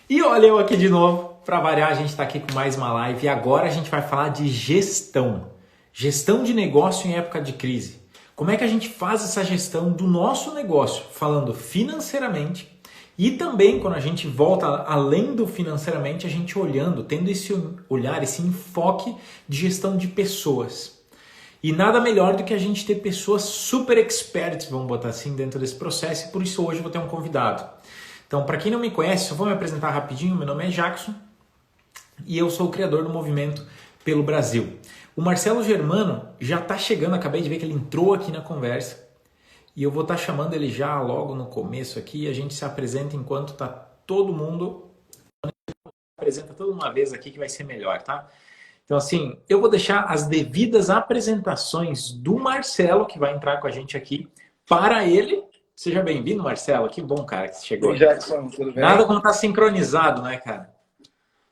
E olha eu aqui de novo. Para variar, a gente está aqui com mais uma live e agora a gente vai falar de gestão. Gestão de negócio em época de crise. Como é que a gente faz essa gestão do nosso negócio, falando financeiramente e também quando a gente volta além do financeiramente, a gente olhando, tendo esse olhar, esse enfoque de gestão de pessoas. E nada melhor do que a gente ter pessoas super experts, vamos botar assim, dentro desse processo, e por isso hoje eu vou ter um convidado. Então, para quem não me conhece, eu vou me apresentar rapidinho. Meu nome é Jackson e eu sou o criador do movimento pelo Brasil. O Marcelo Germano já está chegando, acabei de ver que ele entrou aqui na conversa e eu vou estar chamando ele já logo no começo aqui e a gente se apresenta enquanto está todo mundo. Apresenta toda uma vez aqui que vai ser melhor, tá? Então, assim, eu vou deixar as devidas apresentações do Marcelo, que vai entrar com a gente aqui, para ele. Seja bem-vindo, Marcelo. Que bom, cara, que você E chegou aí, aqui. Jackson, tudo Nada bem? como estar sincronizado, né, cara?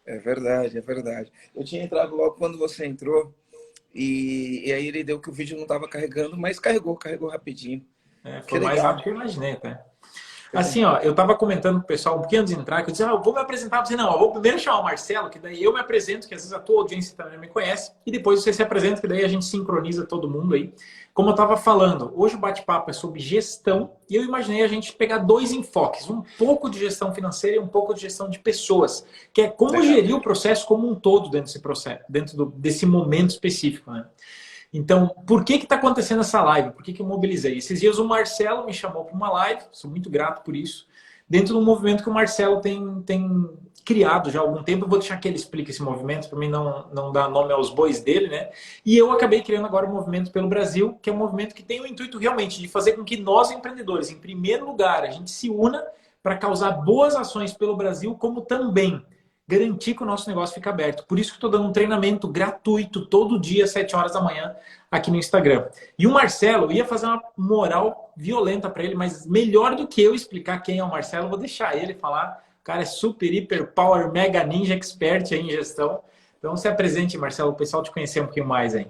É verdade, é verdade. Eu tinha entrado logo quando você entrou e aí ele deu que o vídeo não estava carregando, mas carregou rapidinho. É, Que foi mais legal. rápido que eu imaginei, até. Assim, ó, eu tava comentando com o pessoal um pouquinho antes de entrar, que eu disse, eu vou me apresentar. Eu disse, não, eu vou primeiro chamar o Marcelo, que daí eu me apresento, que às vezes a tua audiência também me conhece, e depois você se apresenta, que daí a gente sincroniza todo mundo aí. Como eu tava falando, hoje o bate-papo é sobre gestão, e eu imaginei a gente pegar dois enfoques, um pouco de gestão financeira e um pouco de gestão de pessoas, que é como Legal. gerir o processo como um todo dentro desse processo, desse momento específico, né? Então, por que está acontecendo essa live? Por que eu mobilizei? Esses dias o Marcelo me chamou para uma live, sou muito grato por isso, dentro do movimento que o Marcelo tem criado já há algum tempo. Eu vou deixar que ele explique esse movimento, para mim não dar nome aos bois dele, né? E eu acabei criando agora o Movimento pelo Brasil, que é um movimento que tem o intuito realmente de fazer com que nós, empreendedores, em primeiro lugar, a gente se una para causar boas ações pelo Brasil, como também garantir que o nosso negócio fica aberto. Por isso que estou dando um treinamento gratuito todo dia, às 7 horas da manhã, aqui no Instagram. E o Marcelo, eu ia fazer uma moral violenta para ele, mas melhor do que eu explicar quem é o Marcelo, eu vou deixar ele falar. O cara é super, hiper, power, mega ninja expert aí em gestão. Então se apresente, Marcelo, o pessoal te conhecer um pouquinho mais aí.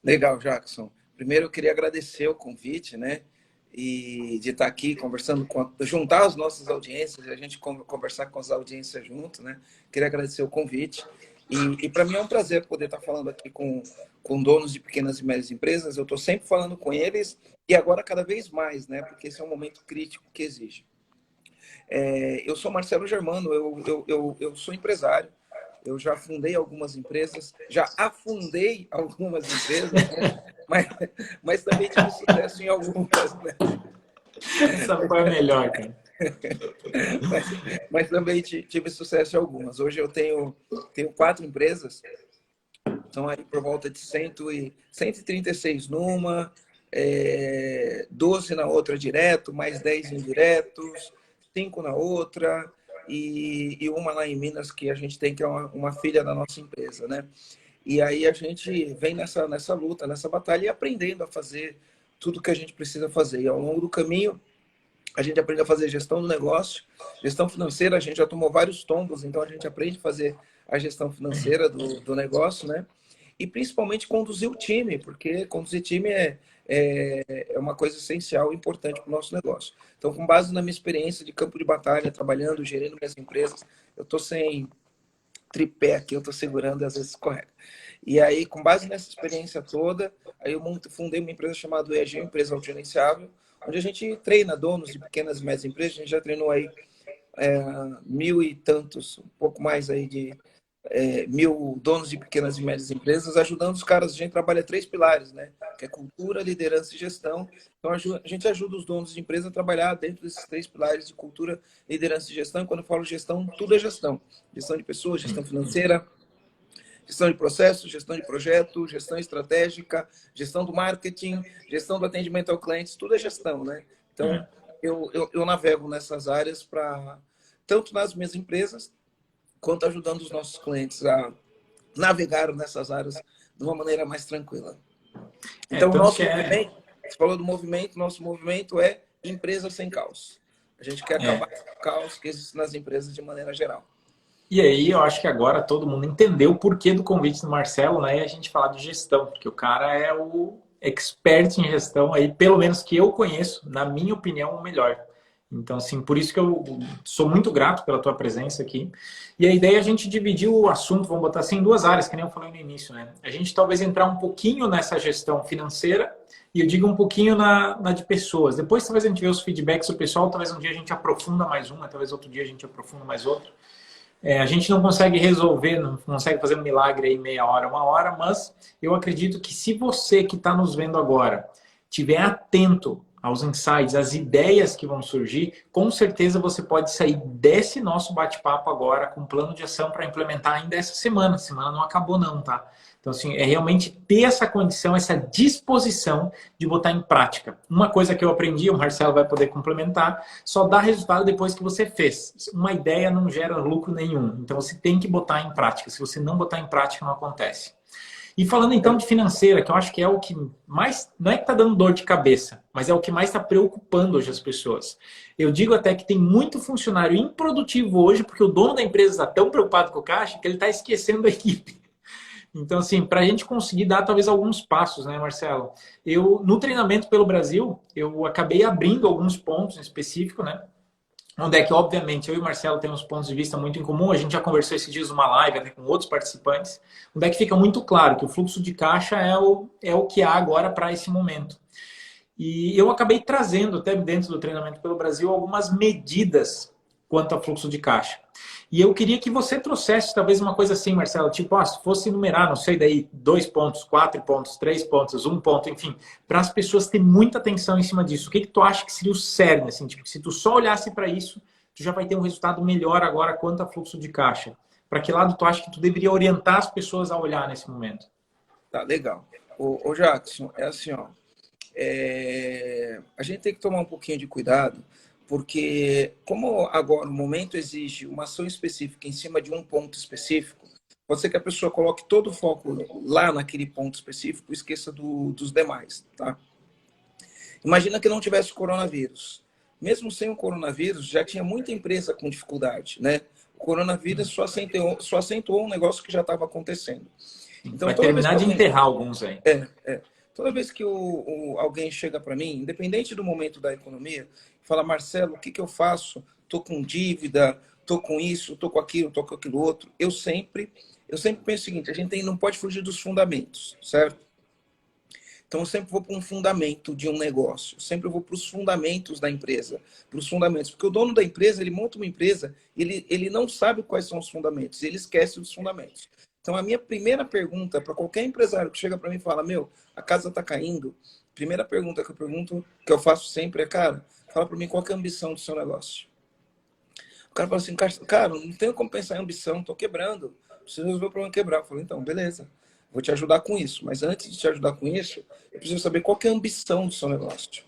Legal, Jackson. Primeiro eu queria agradecer o convite, né? E de estar aqui conversando juntar as nossas audiências, e a gente conversar com as audiências junto, né? Queria agradecer o convite. E para mim é um prazer poder estar falando aqui com donos de pequenas e médias empresas. Eu estou sempre falando com eles e agora cada vez mais, né? Porque esse é um momento crítico que exige. Eu sou Marcelo Germano, eu sou empresário. Eu já fundei algumas empresas, já afundei algumas empresas, né? mas, mas também tive sucesso em algumas, né? Essa foi a melhor, cara. mas, mas também tive sucesso em algumas. Hoje eu tenho 4 empresas, são aí por volta de 136 numa, 12 na outra direto, mais 10 indiretos, 5 na outra e uma lá em Minas que a gente tem, que é uma filha da nossa empresa, né? E aí a gente vem nessa luta, nessa batalha e aprendendo a fazer tudo que a gente precisa fazer. E ao longo do caminho, a gente aprende a fazer gestão do negócio, gestão financeira, a gente já tomou vários tombos, então a gente aprende a fazer a gestão financeira do negócio, né? E principalmente conduzir o time, porque conduzir time é uma coisa essencial e importante para o nosso negócio. Então, com base na minha experiência de campo de batalha, trabalhando, gerindo minhas empresas, eu estou sem tripé aqui, eu estou segurando e às vezes escorrega. E aí, com base nessa experiência toda, aí eu fundei uma empresa chamada EG, Empresa Autogerenciável, onde a gente treina donos de pequenas e médias empresas. A gente já treinou aí 1.000 e tantos, um pouco mais aí de 1.000 donos de pequenas e médias empresas, ajudando os caras. A gente trabalha 3 pilares, né? Que é cultura, liderança e gestão. Então, a gente ajuda os donos de empresa a trabalhar dentro desses 3 pilares de cultura, liderança e gestão. Quando eu falo gestão, tudo é gestão. Gestão de pessoas, gestão financeira, gestão de processos, gestão de projeto, gestão estratégica, gestão do marketing, gestão do atendimento ao cliente, tudo é gestão, né? Então, eu navego nessas áreas tanto nas minhas empresas, quanto ajudando os nossos clientes a navegar nessas áreas de uma maneira mais tranquila. Então, o Tanto que nosso movimento, você falou do movimento, nosso movimento é empresa sem caos. A gente quer acabar é. com o caos que existe nas empresas de maneira geral. E aí eu acho que agora todo mundo entendeu o porquê do convite do Marcelo, né? E a gente falar de gestão, porque o cara é o expert em gestão aí, pelo menos que eu conheço, na minha opinião, o melhor. Então, assim, por isso que eu sou muito grato pela tua presença aqui. E a ideia é a gente dividir o assunto, vamos botar assim, em duas áreas, que nem eu falei no início, né? A gente talvez entrar um pouquinho nessa gestão financeira e eu digo um pouquinho na de pessoas. Depois, talvez a gente vê os feedbacks do pessoal, talvez um dia a gente aprofunda mais uma, talvez outro dia a gente aprofunda mais outra. A gente não consegue resolver, não consegue fazer um milagre aí meia hora, uma hora, mas eu acredito que se você que está nos vendo agora tiver atento aos insights, às ideias que vão surgir, com certeza você pode sair desse nosso bate-papo agora com um plano de ação para implementar ainda essa semana. A semana não acabou não, tá? Então, assim, é realmente ter essa condição, essa disposição de botar em prática. Uma coisa que eu aprendi, o Marcelo vai poder complementar, só dá resultado depois que você fez. Uma ideia não gera lucro nenhum. Então, você tem que botar em prática. Se você não botar em prática, não acontece. E falando então de financeira, que eu acho que é o que mais, não é que está dando dor de cabeça, mas é o que mais está preocupando hoje as pessoas. Eu digo até que tem muito funcionário improdutivo hoje, porque o dono da empresa está tão preocupado com o caixa que ele está esquecendo a equipe. Então, assim, para a gente conseguir dar talvez alguns passos, né, Marcelo? No treinamento pelo Brasil, eu acabei abrindo alguns pontos em específico, né? Onde é que, obviamente, eu e o Marcelo temos pontos de vista muito em comum. A gente já conversou esses dias numa live até com outros participantes. Onde é que fica muito claro que o fluxo de caixa é o que há agora para esse momento. E eu acabei trazendo, até dentro do treinamento pelo Brasil, algumas medidas quanto ao fluxo de caixa. E eu queria que você trouxesse talvez uma coisa assim, Marcelo, tipo, se fosse numerar, não sei, daí 2 pontos, 4 pontos, 3 pontos, 1 ponto, enfim, para as pessoas terem muita atenção em cima disso. O que que tu acha que seria o cerne, assim, tipo, se tu só olhasse para isso, tu já vai ter um resultado melhor agora quanto a fluxo de caixa. Para que lado tu acha que tu deveria orientar as pessoas a olhar nesse momento? Tá, legal. Ô Jackson, é assim, ó. A gente tem que tomar um pouquinho de cuidado, porque como agora o momento exige uma ação específica em cima de um ponto específico, pode ser que a pessoa coloque todo o foco lá naquele ponto específico e esqueça dos demais, tá? Imagina que não tivesse coronavírus. Mesmo sem o coronavírus, já tinha muita empresa com dificuldade, né? O coronavírus só acentuou um negócio que já estava acontecendo. Então, Vai toda vez que terminar de alguém enterrar alguns aí. Toda vez que alguém chega para mim, independente do momento da economia, fala, Marcelo, o que eu faço? Estou com dívida, estou com isso, estou com aquilo, estou com aquilo outro. Eu sempre penso o seguinte, a gente não pode fugir dos fundamentos, certo? Então, eu sempre vou para um fundamento de um negócio. Sempre vou para os fundamentos da empresa. Para os fundamentos. Porque o dono da empresa, ele monta uma empresa, ele não sabe quais são os fundamentos. Ele esquece dos fundamentos. Então, a minha primeira pergunta para qualquer empresário que chega para mim e fala, a casa está caindo. Primeira pergunta que eu faço sempre é, cara, fala para mim qual que é a ambição do seu negócio. O cara fala assim, cara, não tenho como pensar em ambição, estou quebrando. Preciso resolver o problema quebrar. Eu falo, então, beleza. Vou te ajudar com isso. Mas antes de te ajudar com isso, eu preciso saber qual que é a ambição do seu negócio.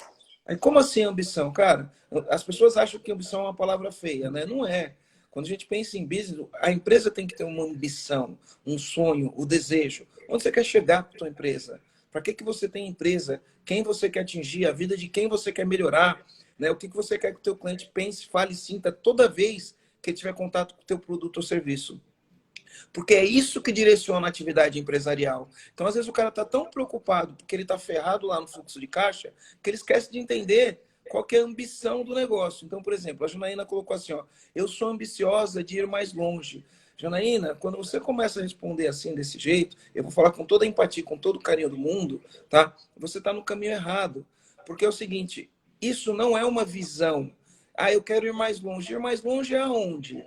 Aí, como assim ambição? Cara, as pessoas acham que ambição é uma palavra feia, né? Não é. Quando a gente pensa em business, a empresa tem que ter uma ambição, um sonho, o desejo. Onde você quer chegar com a sua empresa? Para que você tem empresa? Quem você quer atingir? A vida de quem você quer melhorar? Né? O que você quer que o teu cliente pense, fale e sinta toda vez que ele tiver contato com o teu produto ou serviço? Porque é isso que direciona a atividade empresarial. Então, às vezes, o cara está tão preocupado porque ele está ferrado lá no fluxo de caixa que ele esquece de entender qual que é a ambição do negócio. Então, por exemplo, a Janaína colocou assim, ó, eu sou ambiciosa de ir mais longe. Janaína, quando você começa a responder assim, desse jeito, eu vou falar com toda a empatia, com todo o carinho do mundo, tá? Você está no caminho errado. Porque é o seguinte, isso não é uma visão. Eu quero ir mais longe. Ir mais longe é aonde?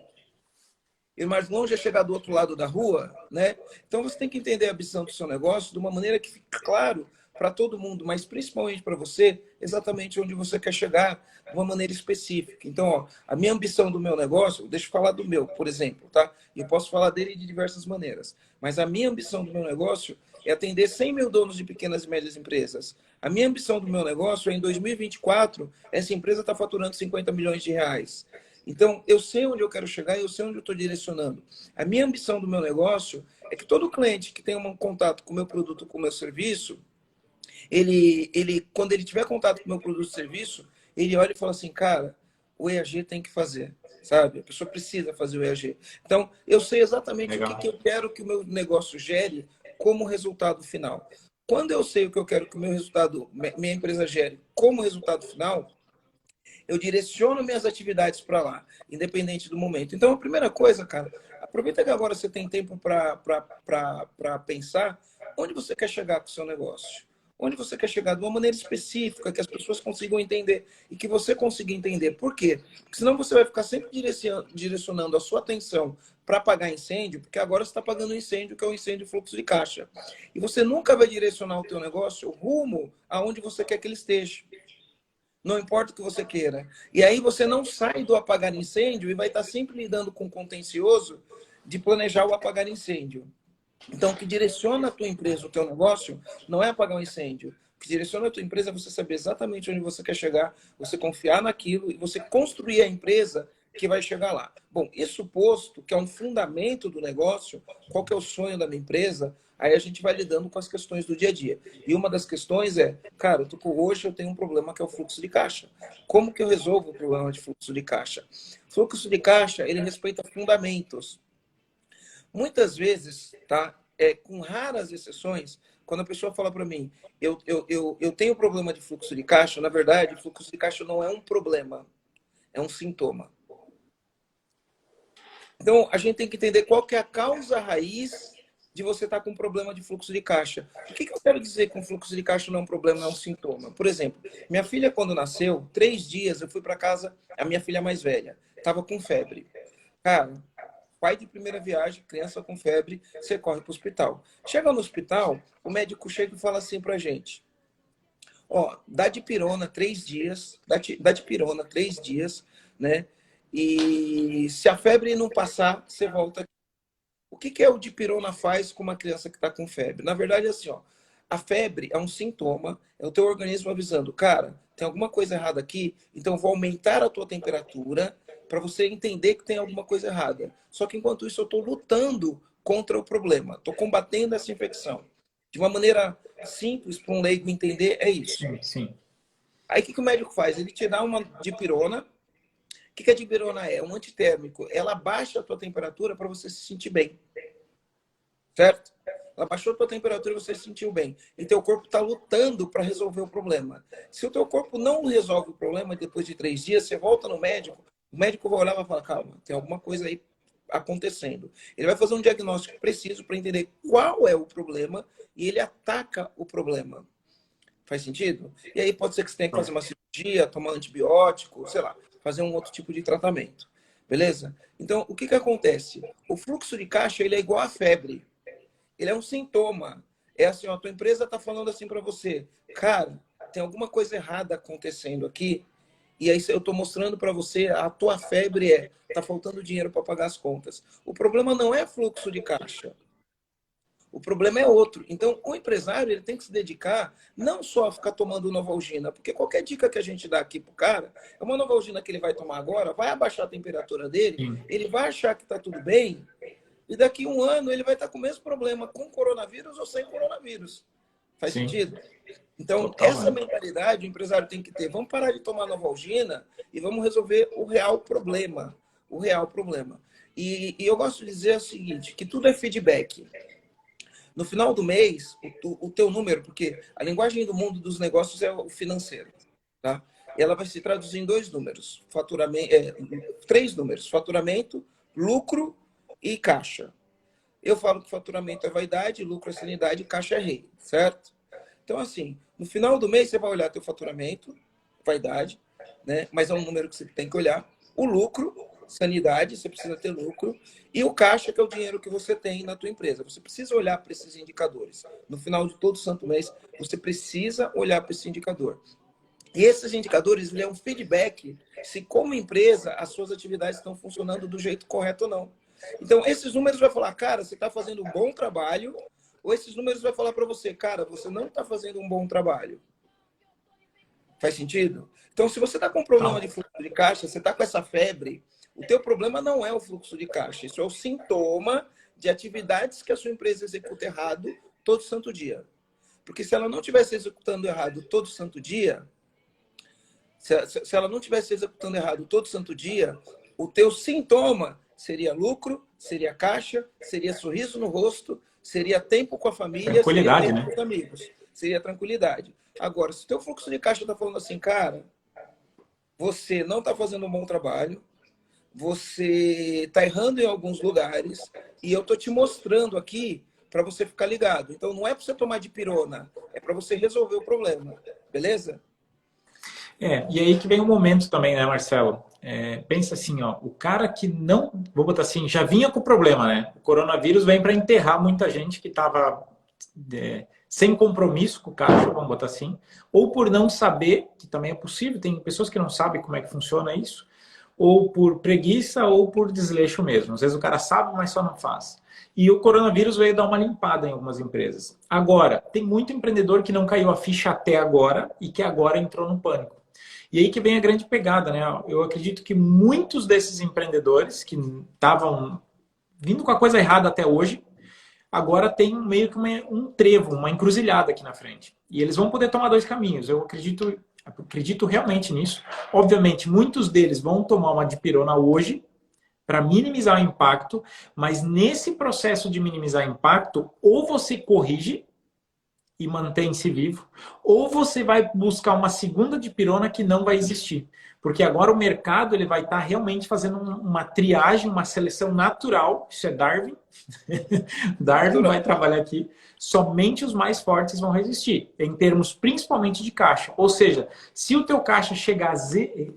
Ir mais longe é chegar do outro lado da rua, né? Então você tem que entender a ambição do seu negócio de uma maneira que fique claro para todo mundo, mas principalmente para você, exatamente onde você quer chegar, de uma maneira específica. Então, ó, a minha ambição do meu negócio, deixa eu falar do meu, por exemplo, tá? E eu posso falar dele de diversas maneiras. Mas a minha ambição do meu negócio é atender 100 mil donos de pequenas e médias empresas. A minha ambição do meu negócio é, em 2024, essa empresa está faturando 50 milhões de reais. Então, eu sei onde eu quero chegar e eu sei onde eu estou direcionando. A minha ambição do meu negócio é que todo cliente que tem um contato com o meu produto, com o meu serviço, quando ele tiver contato com o meu produto ou serviço, ele olha e fala assim, cara, o EAG tem que fazer, sabe? A pessoa precisa fazer o EAG. Então, eu sei exatamente o que eu quero que o meu negócio gere como resultado final. Quando eu sei o que eu quero que o meu resultado, minha empresa gere como resultado final, eu direciono minhas atividades para lá, independente do momento. Então, a primeira coisa, cara, aproveita que agora você tem tempo para pensar onde você quer chegar com o seu negócio. Onde você quer chegar de uma maneira específica, que as pessoas consigam entender e que você consiga entender. Por quê? Porque senão você vai ficar sempre direcionando a sua atenção para apagar incêndio, porque agora você está apagando incêndio, que é o incêndio fluxo de caixa. E você nunca vai direcionar o teu negócio rumo aonde você quer que ele esteja. Não importa o que você queira. E aí você não sai do apagar incêndio e vai estar sempre lidando com o contencioso de planejar o apagar incêndio. Então, o que direciona a tua empresa, o teu negócio, não é apagar um incêndio. O que direciona a tua empresa é você saber exatamente onde você quer chegar, você confiar naquilo e você construir a empresa que vai chegar lá. Bom, isso posto, que é um fundamento do negócio, qual que é o sonho da minha empresa, aí a gente vai lidando com as questões do dia a dia. E uma das questões é, cara, hoje eu tenho um problema que é o fluxo de caixa. Como que eu resolvo o problema de fluxo de caixa? Fluxo de caixa, ele respeita fundamentos. Muitas vezes, tá? Com raras exceções, quando a pessoa fala para mim, eu tenho problema de fluxo de caixa, na verdade, fluxo de caixa não é um problema, é um sintoma. Então, a gente tem que entender qual que é a causa raiz de você estar com problema de fluxo de caixa. O que eu quero dizer com fluxo de caixa não é um problema, é um sintoma? Por exemplo, minha filha, quando nasceu, 3 dias eu fui para casa, a minha filha mais velha, estava com febre. Cara, pai de primeira viagem, criança com febre, você corre para o hospital. Chega no hospital, o médico chega e fala assim para a gente: ó, dá dipirona 3 dias, dá dipirona 3 dias, né? E se a febre não passar, você volta. O que é o dipirona faz com uma criança que está com febre? Na verdade, é assim, ó, a febre é um sintoma, é o teu organismo avisando, cara, tem alguma coisa errada aqui, então vou aumentar a tua temperatura para você entender que tem alguma coisa errada. Só que enquanto isso eu estou lutando contra o problema, estou combatendo essa infecção. De uma maneira simples para um leigo entender, é isso. Sim, sim. Aí o que o médico faz? Ele te dá uma dipirona. O que a dipirona é? Um antitérmico. Ela baixa a tua temperatura para você se sentir bem. Certo? Ela baixou a tua temperatura e você se sentiu bem. E teu corpo está lutando para resolver o problema. Se o teu corpo não resolve o problema depois de 3 dias, você volta no médico, o médico vai olhar e vai falar, calma, tem alguma coisa aí acontecendo. Ele vai fazer um diagnóstico preciso para entender qual é o problema e ele ataca o problema. Faz sentido? E aí pode ser que você tenha que fazer uma cirurgia, tomar antibiótico, sei lá, fazer um outro tipo de tratamento. Beleza? Então, o que acontece? O fluxo de caixa ele é igual à febre. Ele é um sintoma. É assim, ó, a tua empresa está falando assim para você, cara, tem alguma coisa errada acontecendo aqui, e aí eu estou mostrando para você, a tua febre tá faltando dinheiro para pagar as contas. O problema não é fluxo de caixa. O problema é outro. Então, o empresário ele tem que se dedicar não só a ficar tomando Novalgina, porque qualquer dica que a gente dá aqui pro cara, é uma Novalgina que ele vai tomar agora, vai abaixar a temperatura dele, Sim. ele vai achar que está tudo bem, e daqui a 1 ano ele vai estar com o mesmo problema com coronavírus ou sem coronavírus. Faz Sim. sentido? Então, Total, essa né? mentalidade o empresário tem que ter. Vamos parar de tomar Novalgina e vamos resolver o real problema. O real problema. E eu gosto de dizer o seguinte, que tudo é feedback. No final do mês, o teu número, porque a linguagem do mundo dos negócios é o financeiro, tá? Ela vai se traduzir em 2 números, faturamento, 3 números, faturamento, lucro e caixa. Eu falo que faturamento é vaidade, lucro é sanidade e caixa é rei, certo? Então, assim, no final do mês você vai olhar teu faturamento, vaidade, né? Mas é um número que você tem que olhar. O lucro, sanidade, você precisa ter lucro. E o caixa, que é o dinheiro que você tem na tua empresa. Você precisa olhar para esses indicadores. No final de todo santo mês, você precisa olhar para esse indicador. E esses indicadores, ele é um feedback se como empresa as suas atividades estão funcionando do jeito correto ou não. Então, esses números vai falar, cara, você está fazendo um bom trabalho, ou esses números vai falar para você, cara, você não está fazendo um bom trabalho. Faz sentido? Então, se você está com um problema de fluxo de caixa, você está com essa febre, o teu problema não é o fluxo de caixa. Isso é o sintoma de atividades que a sua empresa executa errado todo santo dia. Porque se ela não estivesse executando errado todo santo dia, se ela não estivesse executando errado todo santo dia, o teu sintoma seria lucro, seria caixa, seria sorriso no rosto, seria tempo com a família, seria Tranquilidade, tempo né? com os amigos, seria tranquilidade. Agora, se o teu fluxo de caixa está falando assim, cara, você não está fazendo um bom trabalho, você está errando em alguns lugares, e eu estou te mostrando aqui para você ficar ligado. Então, não é para você tomar dipirona, é para você resolver o problema, beleza? E aí que vem o momento também, né, Marcelo? Pensa assim, ó, o cara que não, vou botar assim, já vinha com o problema, né? O coronavírus vem para enterrar muita gente que estava sem compromisso com o caixa, vamos botar assim, ou por não saber, que também é possível, tem pessoas que não sabem como é que funciona isso, ou por preguiça ou por desleixo mesmo. Às vezes o cara sabe, mas só não faz. E o coronavírus veio dar uma limpada em algumas empresas. Agora, tem muito empreendedor que não caiu a ficha até agora e que agora entrou no pânico. E aí que vem a grande pegada, né? Eu acredito que muitos desses empreendedores que estavam vindo com a coisa errada até hoje, agora tem meio que um trevo, uma encruzilhada aqui na frente. E eles vão poder tomar dois caminhos. Eu acredito realmente nisso. Obviamente, muitos deles vão tomar uma dipirona hoje para minimizar o impacto, mas nesse processo de minimizar o impacto, ou você corrige e mantém-se vivo, ou você vai buscar uma segunda dipirona que não vai existir. Porque agora o mercado ele vai estar realmente fazendo uma triagem, uma seleção natural, isso é Darwin. Darwin vai trabalhar aqui, somente os mais fortes vão resistir, em termos principalmente de caixa. Ou seja, se o teu caixa chegar a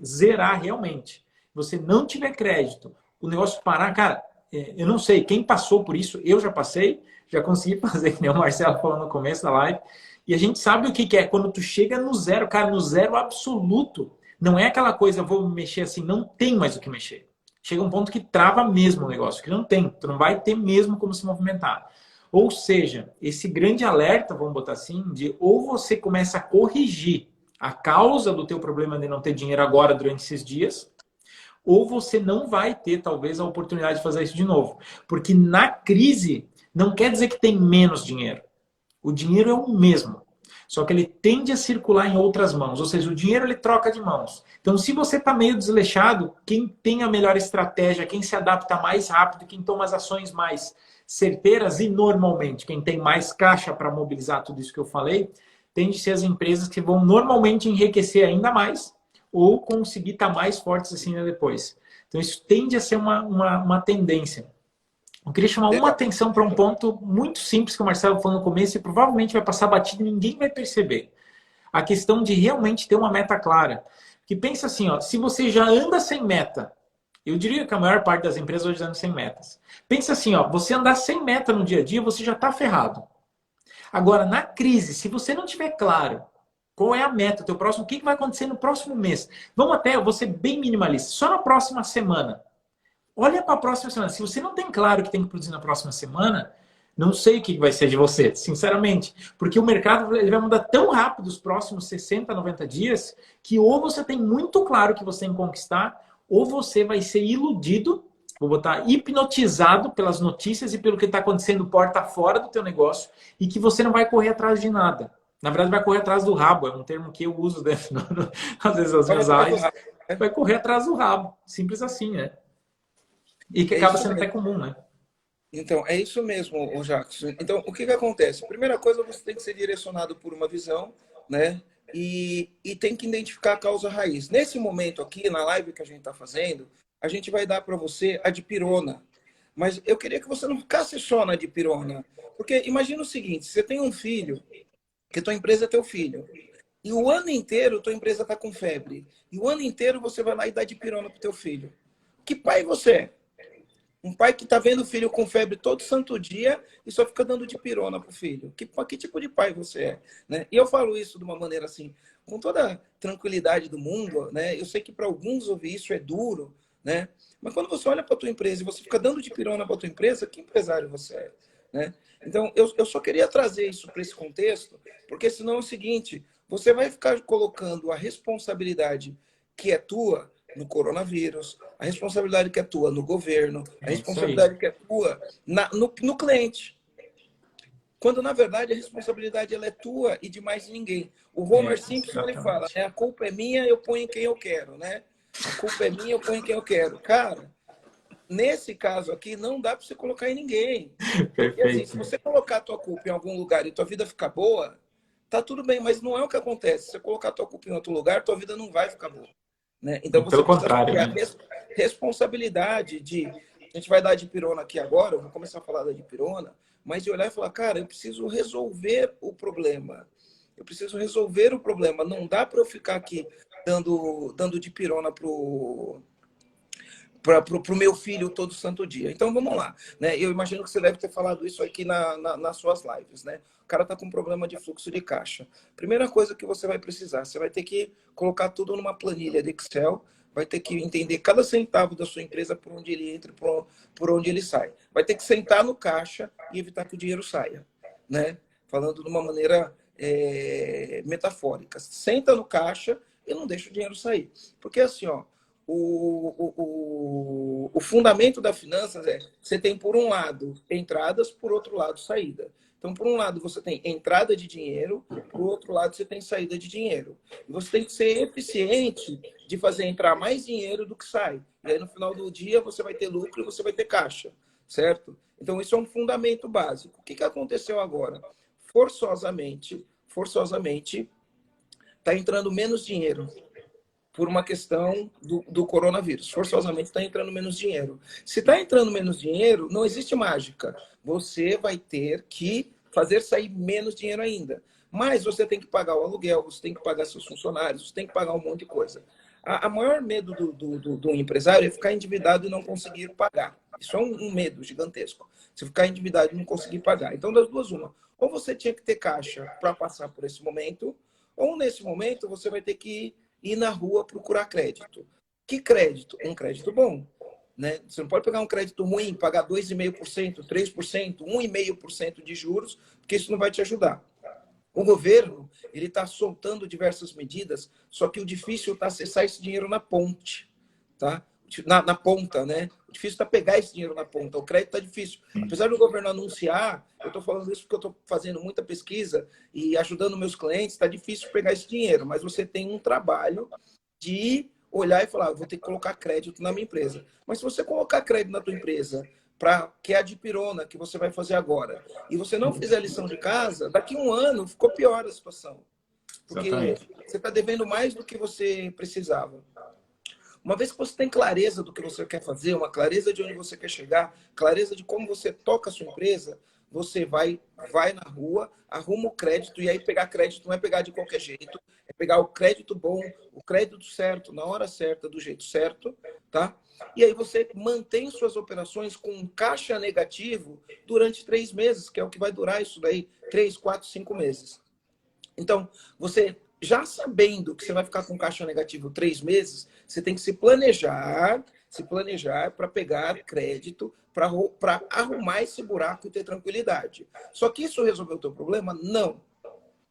zerar realmente, você não tiver crédito, o negócio parar, cara, eu não sei, quem passou por isso, eu já passei, já consegui fazer, que nem o Marcelo falou no começo da live, e a gente sabe o que é, quando tu chega no zero, cara, no zero absoluto, não é aquela coisa, vou mexer assim, não tem mais o que mexer. Chega um ponto que trava mesmo o negócio, que não tem, tu não vai ter mesmo como se movimentar. Ou seja, esse grande alerta, vamos botar assim, de ou você começa a corrigir a causa do teu problema de não ter dinheiro agora durante esses dias, ou você não vai ter, talvez, a oportunidade de fazer isso de novo. Porque na crise, não quer dizer que tem menos dinheiro. O dinheiro é o mesmo. Só que ele tende a circular em outras mãos. Ou seja, o dinheiro ele troca de mãos. Então, se você está meio desleixado, quem tem a melhor estratégia, quem se adapta mais rápido, quem toma as ações mais certeiras e normalmente quem tem mais caixa para mobilizar tudo isso que eu falei, tende a ser as empresas que vão normalmente enriquecer ainda mais ou conseguir estar mais fortes assim depois. Então, isso tende a ser uma tendência. Eu queria chamar uma Legal. atenção para um ponto muito simples que o Marcelo falou no começo e provavelmente vai passar batido e ninguém vai perceber. A questão de realmente ter uma meta clara. Que pensa assim, ó, se você já anda sem meta, eu diria que a maior parte das empresas hoje andam sem metas. Pensa assim, ó, você andar sem meta no dia a dia, você já está ferrado. Agora, na crise, se você não tiver claro qual é a meta, teu próximo, o que vai acontecer no próximo mês? Vamos até, eu vou ser bem minimalista, só na próxima semana. Olha para a próxima semana. Se você não tem claro o que tem que produzir na próxima semana, não sei o que vai ser de você, sinceramente. Porque o mercado ele vai mudar tão rápido os próximos 60, 90 dias, que ou você tem muito claro o que você tem que conquistar, ou você vai ser iludido, vou botar hipnotizado pelas notícias e pelo que está acontecendo porta fora do teu negócio, e que você não vai correr atrás de nada. Na verdade, vai correr atrás do rabo. É um termo que eu uso dentro, às vezes, nas minhas lives. Vai correr atrás do rabo. Simples assim, né? E que É acaba isso sendo até mesmo. comum, né? Então, é isso mesmo, ô Jacques. Então, o que que acontece? Primeira coisa, você tem que ser direcionado por uma visão, né? E tem que identificar a causa raiz. Nesse momento aqui, na live que a gente está fazendo, a gente vai dar para você a dipirona. Mas eu queria que você não ficasse só na dipirona. Porque imagina o seguinte, você tem um filho, que tua empresa é teu filho, e o ano inteiro tua empresa está com febre. E o ano inteiro você vai lá e dá dipirona pro teu filho. Que pai você é? Um pai que está vendo o filho com febre todo santo dia e só fica dando de pirona pro filho. Que tipo de pai você é? Né? E eu falo isso de uma maneira assim, com toda a tranquilidade do mundo, né? Eu sei que para alguns ouvir isso é duro, né? Mas quando você olha para tua empresa e você fica dando de pirona para tua empresa, que empresário você é? Né? Então, eu só queria trazer isso para esse contexto, porque senão é o seguinte, você vai ficar colocando a responsabilidade que é tua no coronavírus, a responsabilidade que é tua no governo, a É isso aí. responsabilidade que é tua no cliente. Quando, na verdade, a responsabilidade ela é tua e de mais ninguém. O Homer Simpson ele fala, Exatamente. né? A culpa é minha, eu ponho em quem eu quero, né? A culpa é minha, eu ponho em quem eu quero. Cara, nesse caso aqui, não dá para você colocar em ninguém. Porque, assim, se Perfeito. você colocar a tua culpa em algum lugar e tua vida ficar boa, tá tudo bem, mas não é o que acontece. Se você colocar a tua culpa em outro lugar, tua vida não vai ficar boa. né? Então você Pelo precisa contrário, ter a né? responsabilidade de... A gente vai dar dipirona aqui agora, eu vou começar a falar da dipirona, mas de olhar e falar, cara, eu preciso resolver o problema. Eu preciso resolver o problema. Não dá para eu ficar aqui dando dipirona para o meu filho todo santo dia. Então, vamos lá. Né? Eu imagino que você deve ter falado isso aqui nas suas lives. Né? O cara está com problema de fluxo de caixa. Primeira coisa que você vai precisar, você vai ter que colocar tudo numa planilha de Excel, vai ter que entender cada centavo da sua empresa por onde ele entra e por onde ele sai. Vai ter que sentar no caixa e evitar que o dinheiro saia. Né? Falando de uma maneira metafórica. Senta no caixa e não deixa o dinheiro sair. Porque assim, ó, o fundamento da finanças é você tem, por um lado, entradas, por outro lado, saída. Então, por um lado, você tem entrada de dinheiro, por outro lado, você tem saída de dinheiro. E você tem que ser eficiente de fazer entrar mais dinheiro do que sai. E aí, no final do dia, você vai ter lucro e você vai ter caixa, certo? Então, isso é um fundamento básico. O que aconteceu agora? Forçosamente, está entrando menos dinheiro por uma questão do coronavírus. Forçosamente está entrando menos dinheiro. Se está entrando menos dinheiro, não existe mágica. Você vai ter que fazer sair menos dinheiro ainda. Mas você tem que pagar o aluguel, você tem que pagar seus funcionários, você tem que pagar um monte de coisa. A maior medo do empresário é ficar endividado e não conseguir pagar. Isso é um medo gigantesco. Se ficar endividado e não conseguir pagar. Então, das duas, uma. Ou você tinha que ter caixa para passar por esse momento, ou nesse momento você vai ter que ir na rua procurar crédito. Que crédito? Um crédito bom. Né? Você não pode pegar um crédito ruim, pagar 2,5%, 3%, 1,5% de juros, porque isso não vai te ajudar. O governo ele está soltando diversas medidas, só que o difícil está acessar esse dinheiro na ponte, tá? Na ponta, né? O difícil está pegar esse dinheiro na ponta. O crédito está difícil. Apesar do governo anunciar, eu estou falando isso porque eu estou fazendo muita pesquisa e ajudando meus clientes, está difícil pegar esse dinheiro, mas você tem um trabalho de olhar e falar, vou ter que colocar crédito na minha empresa. Mas se você colocar crédito na tua empresa, que é a dipirona que você vai fazer agora, e você não fizer a lição de casa, daqui a um ano ficou pior a situação. Porque Exatamente. você está devendo mais do que você precisava. Uma vez que você tem clareza do que você quer fazer, uma clareza de onde você quer chegar, clareza de como você toca a sua empresa, você vai na rua, arruma o crédito, e aí pegar crédito não é pegar de qualquer jeito, é pegar o crédito bom, o crédito certo, na hora certa, do jeito certo, tá? E aí você mantém suas operações com um caixa negativo durante 3 meses, que é o que vai durar isso daí, 3, 4, 5 meses. Então, você já sabendo que você vai ficar com caixa negativo 3 meses, você tem que se planejar para pegar crédito, para arrumar esse buraco e ter tranquilidade. Só que isso resolveu o teu problema? Não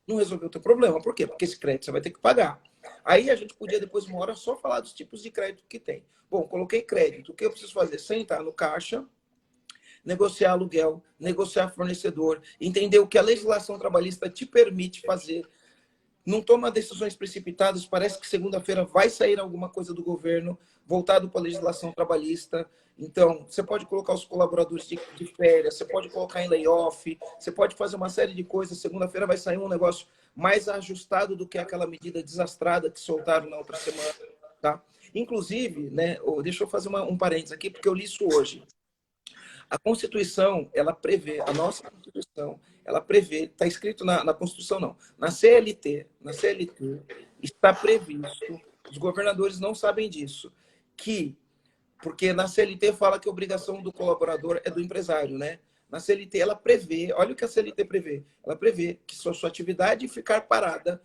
resolveu o teu problema. Por quê? Porque esse crédito você vai ter que pagar. Aí a gente podia, depois de uma hora, só falar dos tipos de crédito que tem. Bom, coloquei crédito. O que eu preciso fazer? Sentar no caixa, negociar aluguel, negociar fornecedor, entender o que a legislação trabalhista te permite fazer. Não toma decisões precipitadas. Parece que segunda-feira vai sair alguma coisa do governo voltado para a legislação trabalhista. Então, você pode colocar os colaboradores de férias, você pode colocar em layoff, você pode fazer uma série de coisas. Segunda-feira vai sair um negócio mais ajustado do que aquela medida desastrada que soltaram na outra semana. Tá? Inclusive, né, deixa eu fazer um parênteses aqui, porque eu li isso hoje. A Constituição, ela prevê, a nossa Constituição, ela prevê, está escrito na Constituição não, na CLT está previsto, os governadores não sabem disso, porque na CLT fala que a obrigação do colaborador é do empresário, né? Na CLT ela prevê, olha o que a CLT prevê, ela prevê que se a sua atividade ficar parada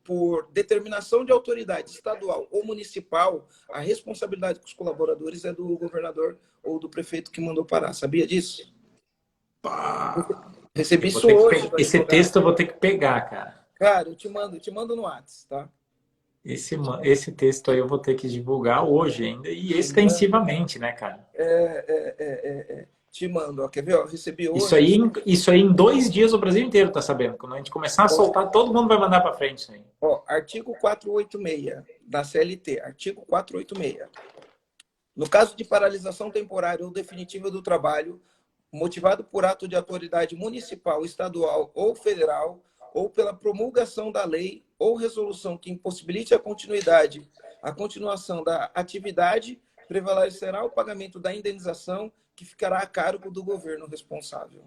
por determinação de autoridade estadual ou municipal, a responsabilidade com os colaboradores é do governador ou do prefeito que mandou parar. Sabia disso? Pá. Recebi Eu vou isso ter que hoje do esse advogado. texto eu vou ter que pegar, cara. Cara, eu te mando no WhatsApp, tá? Esse texto aí eu vou ter que divulgar hoje ainda e Te mando, extensivamente, né, cara? te mando. Ó, quer ver? Ó, recebi Isso hoje. aí, isso aí em 2 dias o Brasil inteiro tá sabendo. Quando a gente começar a soltar, todo mundo vai mandar para frente isso aí. Ó, artigo 486 da CLT, artigo 486. No caso de paralisação temporária ou definitiva do trabalho, motivado por ato de autoridade municipal, estadual ou federal, ou pela promulgação da lei ou resolução que impossibilite a continuidade, a continuação da atividade prevalecerá o pagamento da indenização que ficará a cargo do governo responsável.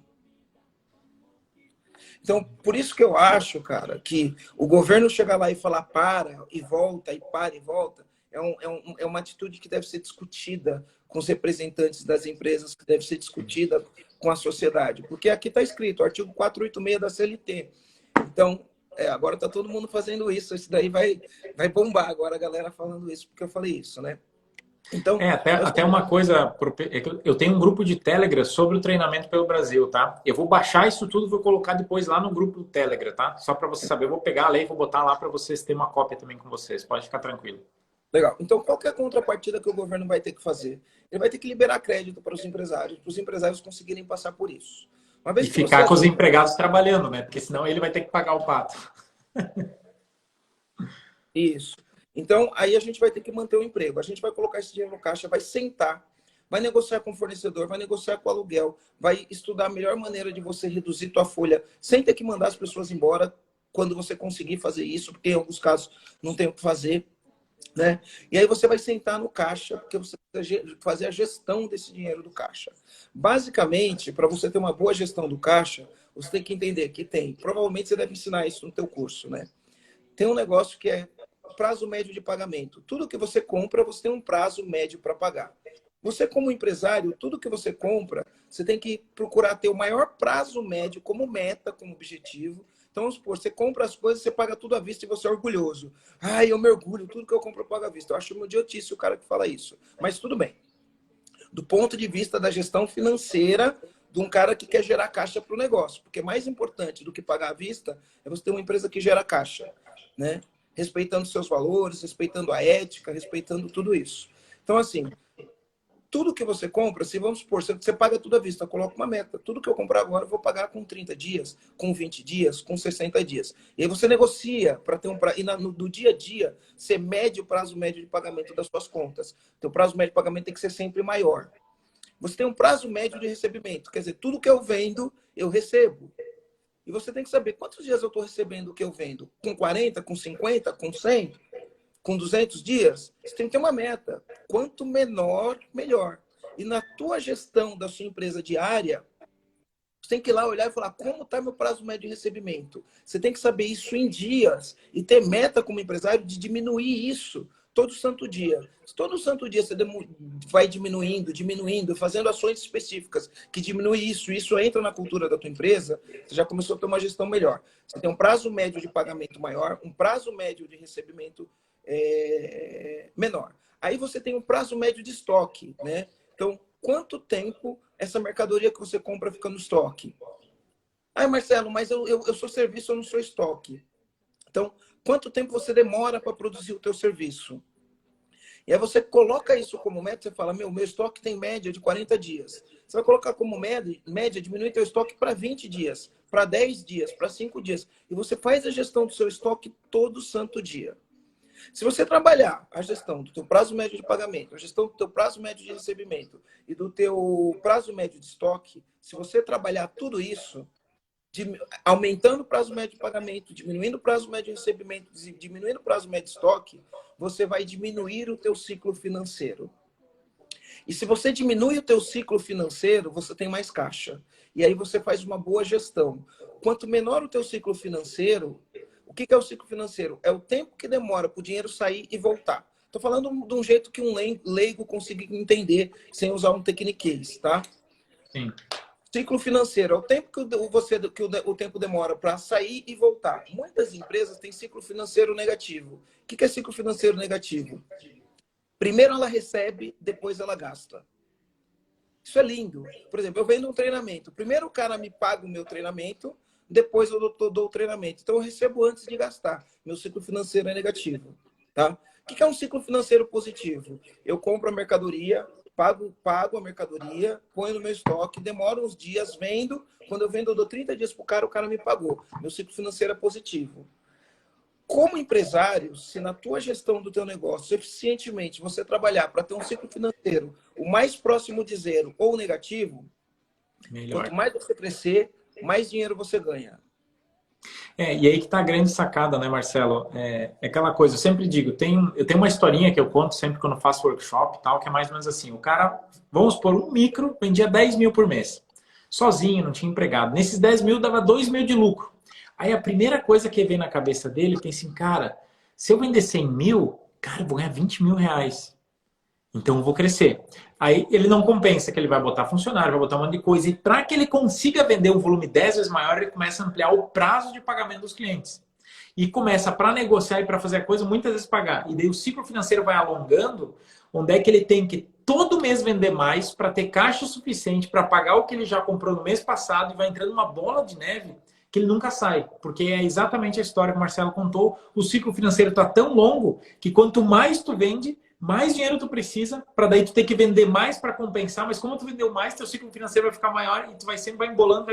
Então, por isso que eu acho, cara, que o governo chegar lá e falar para e volta, e para e volta, é uma atitude que deve ser discutida com os representantes das empresas, que deve ser discutida com a sociedade. Porque aqui está escrito, artigo 486 da CLT. Então, agora está todo mundo fazendo isso. Isso daí vai bombar agora a galera falando isso, porque eu falei isso, né? Então, até uma coisa, eu tenho um grupo de Telegram sobre o treinamento pelo Brasil, tá? Eu vou baixar isso tudo e vou colocar depois lá no grupo do Telegram, tá? Só para você saber, eu vou pegar a lei e vou botar lá para vocês terem uma cópia também com vocês. Pode ficar tranquilo. legal. Então, qual que é a contrapartida que o governo vai ter que fazer? Ele vai ter que liberar crédito para os empresários conseguirem passar por isso. Uma vez E que ficar você... com os empregados trabalhando, né? Porque senão ele vai ter que pagar o pato. Isso. Então, aí a gente vai ter que manter o emprego. A gente vai colocar esse dinheiro no caixa, vai sentar, vai negociar com o fornecedor, vai negociar com o aluguel, vai estudar a melhor maneira de você reduzir tua folha sem ter que mandar as pessoas embora quando você conseguir fazer isso, porque em alguns casos não tem o que fazer, né? E aí você vai sentar no caixa, porque você precisa fazer a gestão desse dinheiro do caixa. Basicamente, para você ter uma boa gestão do caixa, você tem que entender que provavelmente você deve ensinar isso no teu curso, né? Tem um negócio que é prazo médio de pagamento. Tudo que você compra, você tem um prazo médio para pagar. Você, como empresário, tudo que você compra, você tem que procurar ter o maior prazo médio como meta, como objetivo. Então, vamos supor, você compra as coisas, você paga tudo à vista e você é orgulhoso. Ai, eu me orgulho, tudo que eu compro eu pago à vista. Eu acho uma idiotice o cara que fala isso. Mas tudo bem. Do ponto de vista da gestão financeira de um cara que quer gerar caixa para o negócio. Porque mais importante do que pagar à vista é você ter uma empresa que gera caixa, né? Respeitando seus valores, respeitando a ética, respeitando tudo isso. Então, assim, tudo que você compra, se vamos supor, você paga tudo à vista, coloca uma meta. Tudo que eu comprar agora, eu vou pagar com 30 dias, com 20 dias, com 60 dias. E aí você negocia para ter e no dia a dia, você mede o prazo médio de pagamento das suas contas. Então, o prazo médio de pagamento tem que ser sempre maior. Você tem um prazo médio de recebimento, quer dizer, tudo que eu vendo, eu recebo. E você tem que saber quantos dias eu estou recebendo o que eu vendo. Com 40, com 50, com 100, com 200 dias? Você tem que ter uma meta. Quanto menor, melhor. E na tua gestão da sua empresa diária, você tem que ir lá olhar e falar como está meu prazo médio de recebimento. Você tem que saber isso em dias e ter meta como empresário de diminuir isso todo santo dia. Se todo santo dia você vai diminuindo, fazendo ações específicas que diminui isso entra na cultura da tua empresa, você já começou a ter uma gestão melhor. Você tem um prazo médio de pagamento maior, um prazo médio de recebimento menor. Aí você tem um prazo médio de estoque, né? Então, quanto tempo essa mercadoria que você compra fica no estoque? Ah, Marcelo, mas eu sou serviço, eu não sou estoque. Então, quanto tempo você demora para produzir o teu serviço? E aí você coloca isso como meta, você fala, meu estoque tem média de 40 dias. Você vai colocar como média diminuir teu estoque para 20 dias, para 10 dias, para 5 dias. E você faz a gestão do seu estoque todo santo dia. Se você trabalhar a gestão do teu prazo médio de pagamento, a gestão do teu prazo médio de recebimento e do teu prazo médio de estoque, se você trabalhar tudo isso, aumentando o prazo médio de pagamento, diminuindo o prazo médio de recebimento, diminuindo o prazo médio de estoque, você vai diminuir o teu ciclo financeiro. E se você diminui o teu ciclo financeiro, você tem mais caixa. E aí você faz uma boa gestão. Quanto menor o teu ciclo financeiro, o que é o ciclo financeiro? É o tempo que demora para o dinheiro sair e voltar. Estou falando de um jeito que um leigo consiga entender sem usar um techniquez, tá? Sim. Ciclo financeiro é o tempo que o tempo demora para sair e voltar. Muitas empresas têm ciclo financeiro negativo. O que é ciclo financeiro negativo? Primeiro ela recebe, depois ela gasta. Isso é lindo. Por exemplo, eu vendo um treinamento. Primeiro o cara me paga o meu treinamento, depois eu dou o treinamento. Então eu recebo antes de gastar. Meu ciclo financeiro é negativo. Tá? O que é um ciclo financeiro positivo? Eu compro a mercadoria, pago a mercadoria, ponho no meu estoque, demora uns dias, vendo. Quando eu vendo, eu dou 30 dias para o cara me pagou. Meu ciclo financeiro é positivo. Como empresário, se na tua gestão do teu negócio, eficientemente, você trabalhar para ter um ciclo financeiro o mais próximo de zero ou negativo, Melhor. quanto mais você crescer, mais dinheiro você ganha. E aí que tá a grande sacada, né, Marcelo? É aquela coisa, eu sempre digo, eu tenho uma historinha que eu conto sempre quando eu faço workshop e tal, que é mais ou menos assim, o cara, vamos supor, um micro vendia 10 mil por mês, sozinho, não tinha empregado. Nesses 10 mil dava 2 mil de lucro. Aí a primeira coisa que vem na cabeça dele, ele pensa assim, cara, se eu vender 100 mil, cara, eu vou ganhar 20 mil reais. Então eu vou crescer. Aí ele não compensa que ele vai botar funcionário, vai botar um monte de coisa. E para que ele consiga vender um volume 10 vezes maior, ele começa a ampliar o prazo de pagamento dos clientes. E começa para negociar e para fazer a coisa, muitas vezes pagar. E daí o ciclo financeiro vai alongando, onde é que ele tem que todo mês vender mais para ter caixa suficiente para pagar o que ele já comprou no mês passado e vai entrando uma bola de neve que ele nunca sai. Porque é exatamente a história que o Marcelo contou. O ciclo financeiro está tão longo que quanto mais tu vende, mais dinheiro tu precisa, para daí tu ter que vender mais para compensar, mas como tu vendeu mais, teu ciclo financeiro vai ficar maior e tu vai embolando,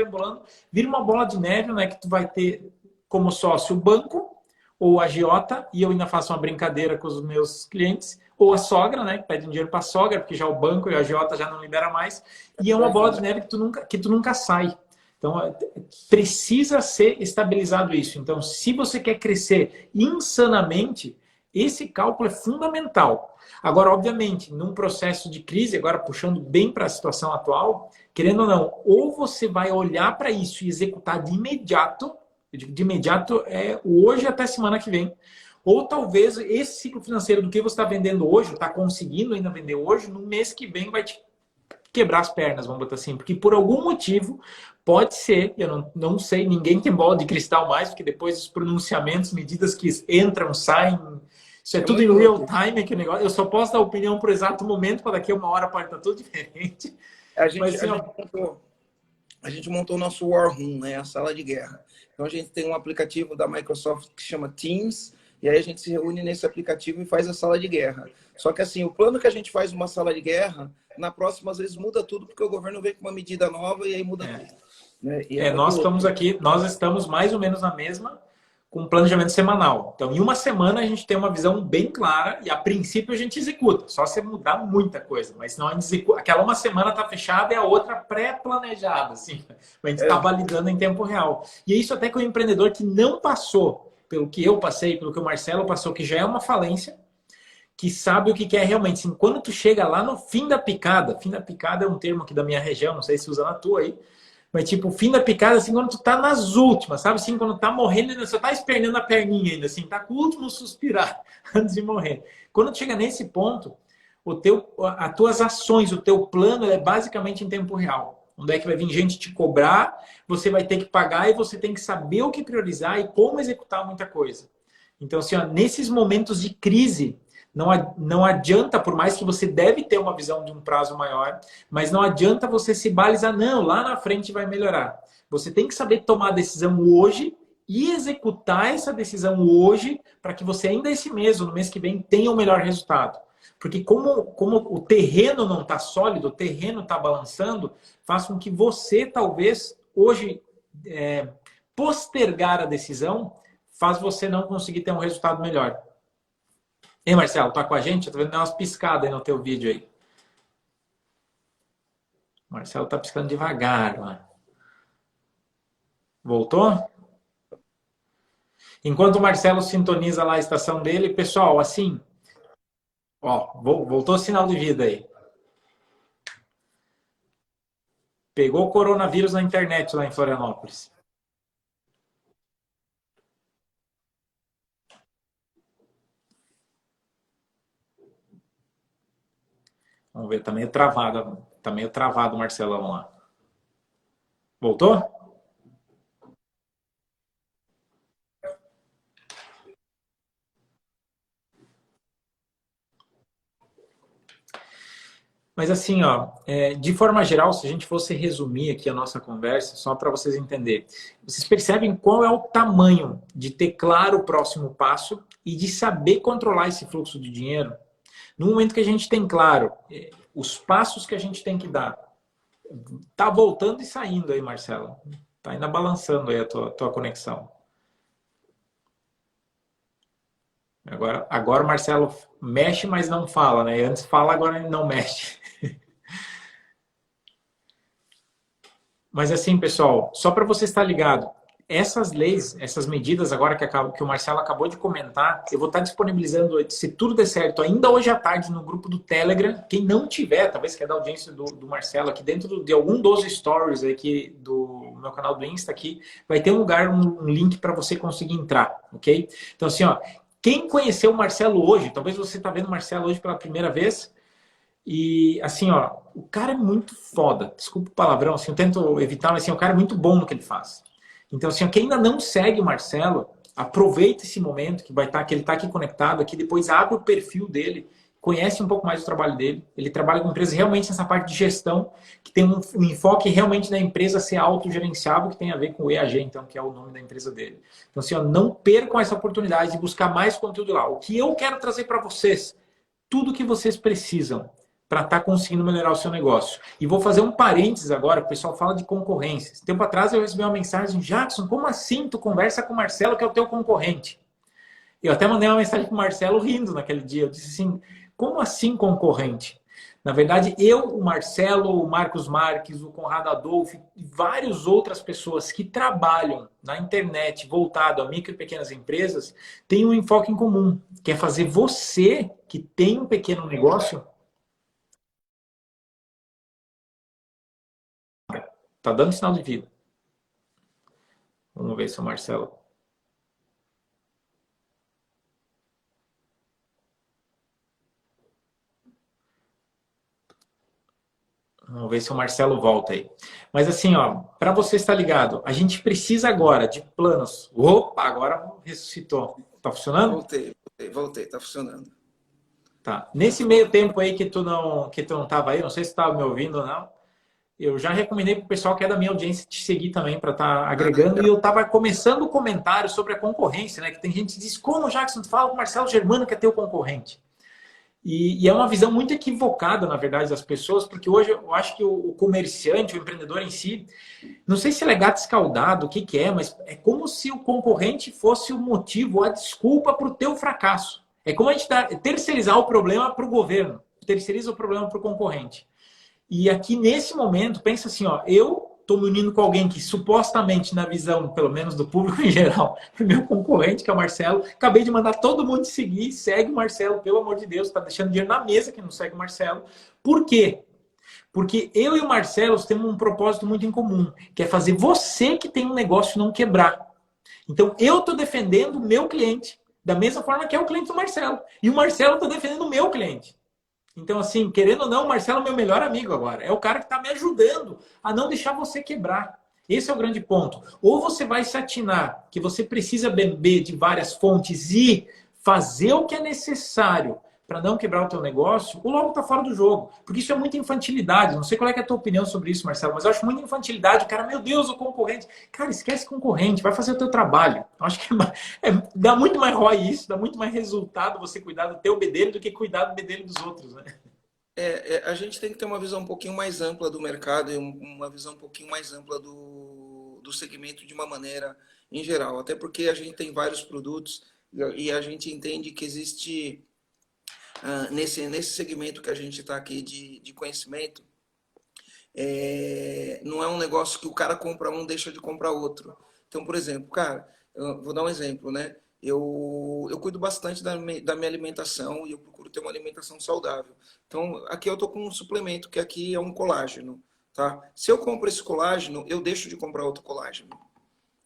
vira uma bola de neve, né, que tu vai ter como sócio o banco ou a agiota, e eu ainda faço uma brincadeira com os meus clientes, ou a sogra, né, que pede dinheiro para a sogra, porque já o banco e a agiota já não libera mais, e é uma bola de neve que tu nunca sai. Então, precisa ser estabilizado isso. Então, se você quer crescer insanamente, esse cálculo é fundamental. Agora, obviamente, num processo de crise, agora puxando bem para a situação atual, querendo ou não, ou você vai olhar para isso e executar de imediato, eu digo de imediato é hoje até semana que vem, ou talvez esse ciclo financeiro do que você está vendendo hoje, está conseguindo ainda vender hoje, no mês que vem vai te quebrar as pernas, vamos botar assim, porque por algum motivo pode ser, eu não sei, ninguém tem bola de cristal mais, porque depois os pronunciamentos, medidas que entram, saem, isso é tudo em real time, aquele negócio. Eu só posso dar opinião por exato momento, para daqui a uma hora pode estar tudo diferente. Mas, assim, a gente montou o nosso War Room, né, a sala de guerra. Então a gente tem um aplicativo da Microsoft que chama Teams, e aí a gente se reúne nesse aplicativo e faz a sala de guerra. Só que assim, o plano que a gente faz uma sala de guerra, na próxima às vezes muda tudo, porque o governo vem com uma medida nova e aí muda tudo. Né? Nós estamos mais ou menos na mesma, com um planejamento semanal. Então, em uma semana a gente tem uma visão bem clara e a princípio a gente executa, só se mudar muita coisa, mas senão a gente executa. Aquela uma semana está fechada e a outra pré-planejada, assim. A gente está validando em tempo real. E é isso até que o empreendedor que não passou pelo que eu passei, pelo que o Marcelo passou, que já é uma falência, que sabe o que é realmente. Assim, quando tu chega lá no fim da picada é um termo aqui da minha região, não sei se usa na tua aí, mas tipo, o fim da picada, assim, quando tu tá nas últimas, sabe? Assim, quando tá morrendo, você tá esperneando a perninha ainda, assim, tá com o último suspirar antes de morrer. Quando tu chega nesse ponto, as tuas ações, o teu plano é basicamente em tempo real. Onde é que vai vir gente te cobrar, você vai ter que pagar e você tem que saber o que priorizar e como executar muita coisa. Então, assim, ó, nesses momentos de crise, não adianta, por mais que você deve ter uma visão de um prazo maior, mas não adianta você se balizar, não, lá na frente vai melhorar. Você tem que saber tomar a decisão hoje e executar essa decisão hoje para que você ainda esse mês ou no mês que vem tenha o melhor resultado. Porque como o terreno não está sólido, o terreno está balançando, faz com que você, talvez, hoje, postergar a decisão, faz você não conseguir ter um resultado melhor. Ei, Marcelo, tá com a gente? Eu tô vendo umas piscadas aí no teu vídeo aí. O Marcelo tá piscando devagar, mano. Voltou? Enquanto o Marcelo sintoniza lá a estação dele, pessoal, assim, ó, voltou o sinal de vida aí. Pegou o coronavírus na internet lá em Florianópolis. Vamos ver, tá meio travado o Marcelão lá. Voltou? Mas assim, ó, de forma geral, se a gente fosse resumir aqui a nossa conversa, só para vocês entenderem, vocês percebem qual é o tamanho de ter claro o próximo passo e de saber controlar esse fluxo de dinheiro? No momento que a gente tem claro os passos que a gente tem que dar, tá voltando e saindo aí, Marcelo. Tá ainda balançando aí a tua conexão. Agora o Marcelo mexe, mas não fala, né? Antes fala, agora ele não mexe. Mas assim, pessoal, só para você estar ligado, essas leis, essas medidas agora que o Marcelo acabou de comentar, eu vou estar disponibilizando, se tudo der certo, ainda hoje à tarde no grupo do Telegram. Quem não tiver, talvez que é da audiência do Marcelo, aqui dentro de algum dos stories aqui do meu canal do Insta aqui, vai ter um lugar, um link para você conseguir entrar, ok? Então assim, ó, quem conheceu o Marcelo hoje, talvez você está vendo o Marcelo hoje pela primeira vez, e assim, ó, o cara é muito foda. Desculpa o palavrão, assim, eu tento evitar, mas assim, o cara é muito bom no que ele faz. Então, assim, quem ainda não segue o Marcelo, aproveita esse momento que vai estar, que ele está aqui conectado, aqui depois abre o perfil dele, conhece um pouco mais do trabalho dele. Ele trabalha com empresas realmente nessa parte de gestão, que tem um enfoque realmente na empresa ser autogerenciável, que tem a ver com o EAG, então, que é o nome da empresa dele. Então, assim, ó, não percam essa oportunidade de buscar mais conteúdo lá. O que eu quero trazer para vocês, tudo que vocês precisam para estar conseguindo melhorar o seu negócio. E vou fazer um parênteses agora, o pessoal fala de concorrência. Tempo atrás eu recebi uma mensagem, Jackson, como assim tu conversa com o Marcelo que é o teu concorrente? Eu até mandei uma mensagem para o Marcelo rindo naquele dia. Eu disse assim, como assim concorrente? Na verdade, eu, o Marcelo, o Marcos Marques, o Conrado Adolfo e várias outras pessoas que trabalham na internet voltado a micro e pequenas empresas têm um enfoque em comum, que é fazer você que tem um pequeno negócio. Tá dando sinal de vida. Vamos ver se o Marcelo. Vamos ver se o Marcelo volta aí. Mas assim, ó, para você estar ligado, a gente precisa agora de planos. Opa, agora ressuscitou. Tá funcionando? Voltei, tá funcionando. Tá. Nesse meio tempo aí que tu não tava aí, não sei se estava me ouvindo ou não, eu já recomendei pro pessoal que é da minha audiência te seguir também para estar agregando. E eu estava começando o comentário sobre a concorrência, né? Que tem gente que diz, como, Jackson, tu fala com o Marcelo Germano que é teu concorrente? E é uma visão muito equivocada, na verdade, das pessoas, porque hoje eu acho que o comerciante, o empreendedor em si, não sei se ele é gato escaldado, o que, que é, mas é como se o concorrente fosse o motivo, a desculpa para o teu fracasso. É como a gente terceirizar o problema para o governo, terceiriza o problema para o concorrente. E aqui nesse momento, pensa assim, ó, eu estou me unindo com alguém que supostamente, na visão, pelo menos do público em geral, é meu concorrente, que é o Marcelo. Acabei de mandar todo mundo seguir, segue o Marcelo, pelo amor de Deus, está deixando dinheiro na mesa que não segue o Marcelo. Por quê? Porque eu e o Marcelo temos um propósito muito em comum, que é fazer você que tem um negócio não quebrar. Então, eu estou defendendo o meu cliente, da mesma forma que é o cliente do Marcelo. E o Marcelo está defendendo o meu cliente. Então, assim, querendo ou não, o Marcelo é meu melhor amigo agora. É o cara que está me ajudando a não deixar você quebrar. Esse é o grande ponto. Ou você vai se atinar que você precisa beber de várias fontes e fazer o que é necessário para não quebrar o teu negócio, ou logo tá fora do jogo. Porque isso é muita infantilidade. Não sei qual é, a tua opinião sobre isso, Marcelo, mas eu acho muita infantilidade. O cara, meu Deus, o concorrente. Cara, esquece concorrente, vai fazer o teu trabalho. Eu acho que dá muito mais ROI isso, dá muito mais resultado você cuidar do teu bedelho do que cuidar do bedelho dos outros, né? A gente tem que ter uma visão um pouquinho mais ampla do mercado e uma visão um pouquinho mais ampla do segmento de uma maneira em geral. Até porque a gente tem vários produtos e a gente entende que existe, nesse segmento que a gente está aqui de conhecimento, não é um negócio que o cara compra um, deixa de comprar outro. Então, por exemplo, cara, eu vou dar um exemplo, né? Eu cuido bastante da minha alimentação e eu procuro ter uma alimentação saudável. Então, aqui eu estou com um suplemento, que aqui é um colágeno, tá? Se eu compro esse colágeno, eu deixo de comprar outro colágeno,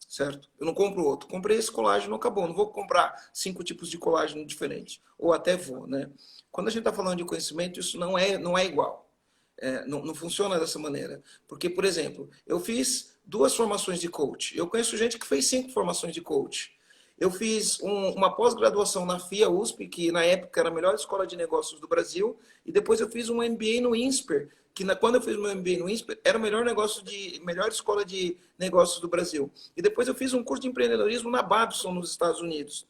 certo? Eu não compro outro. Comprei esse colágeno, acabou. Não vou comprar 5 tipos de colágeno diferentes. Ou até vou, né? Quando a gente está falando de conhecimento, isso não é igual. Não funciona dessa maneira. Porque, por exemplo, eu fiz 2 formações de coach. Eu conheço gente que fez 5 formações de coach. Eu fiz uma pós-graduação na FIA USP, que na época era a melhor escola de negócios do Brasil, e depois eu fiz um MBA no INSPER, que quando eu fiz meu MBA no INSPER, era a melhor escola de negócios do Brasil. E depois eu fiz um curso de empreendedorismo na Babson, nos Estados Unidos.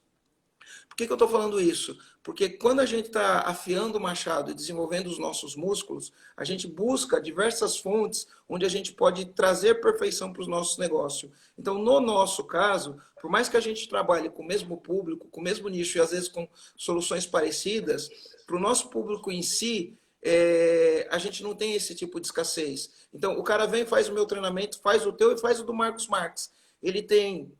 Por que eu estou falando isso? Porque quando a gente está afiando o machado e desenvolvendo os nossos músculos, a gente busca diversas fontes onde a gente pode trazer perfeição para os nossos negócios. Então, no nosso caso, por mais que a gente trabalhe com o mesmo público, com o mesmo nicho e às vezes com soluções parecidas, para o nosso público em si, a gente não tem esse tipo de escassez. Então, o cara vem, faz o meu treinamento, faz o teu e faz o do Marcos Marques. ele tem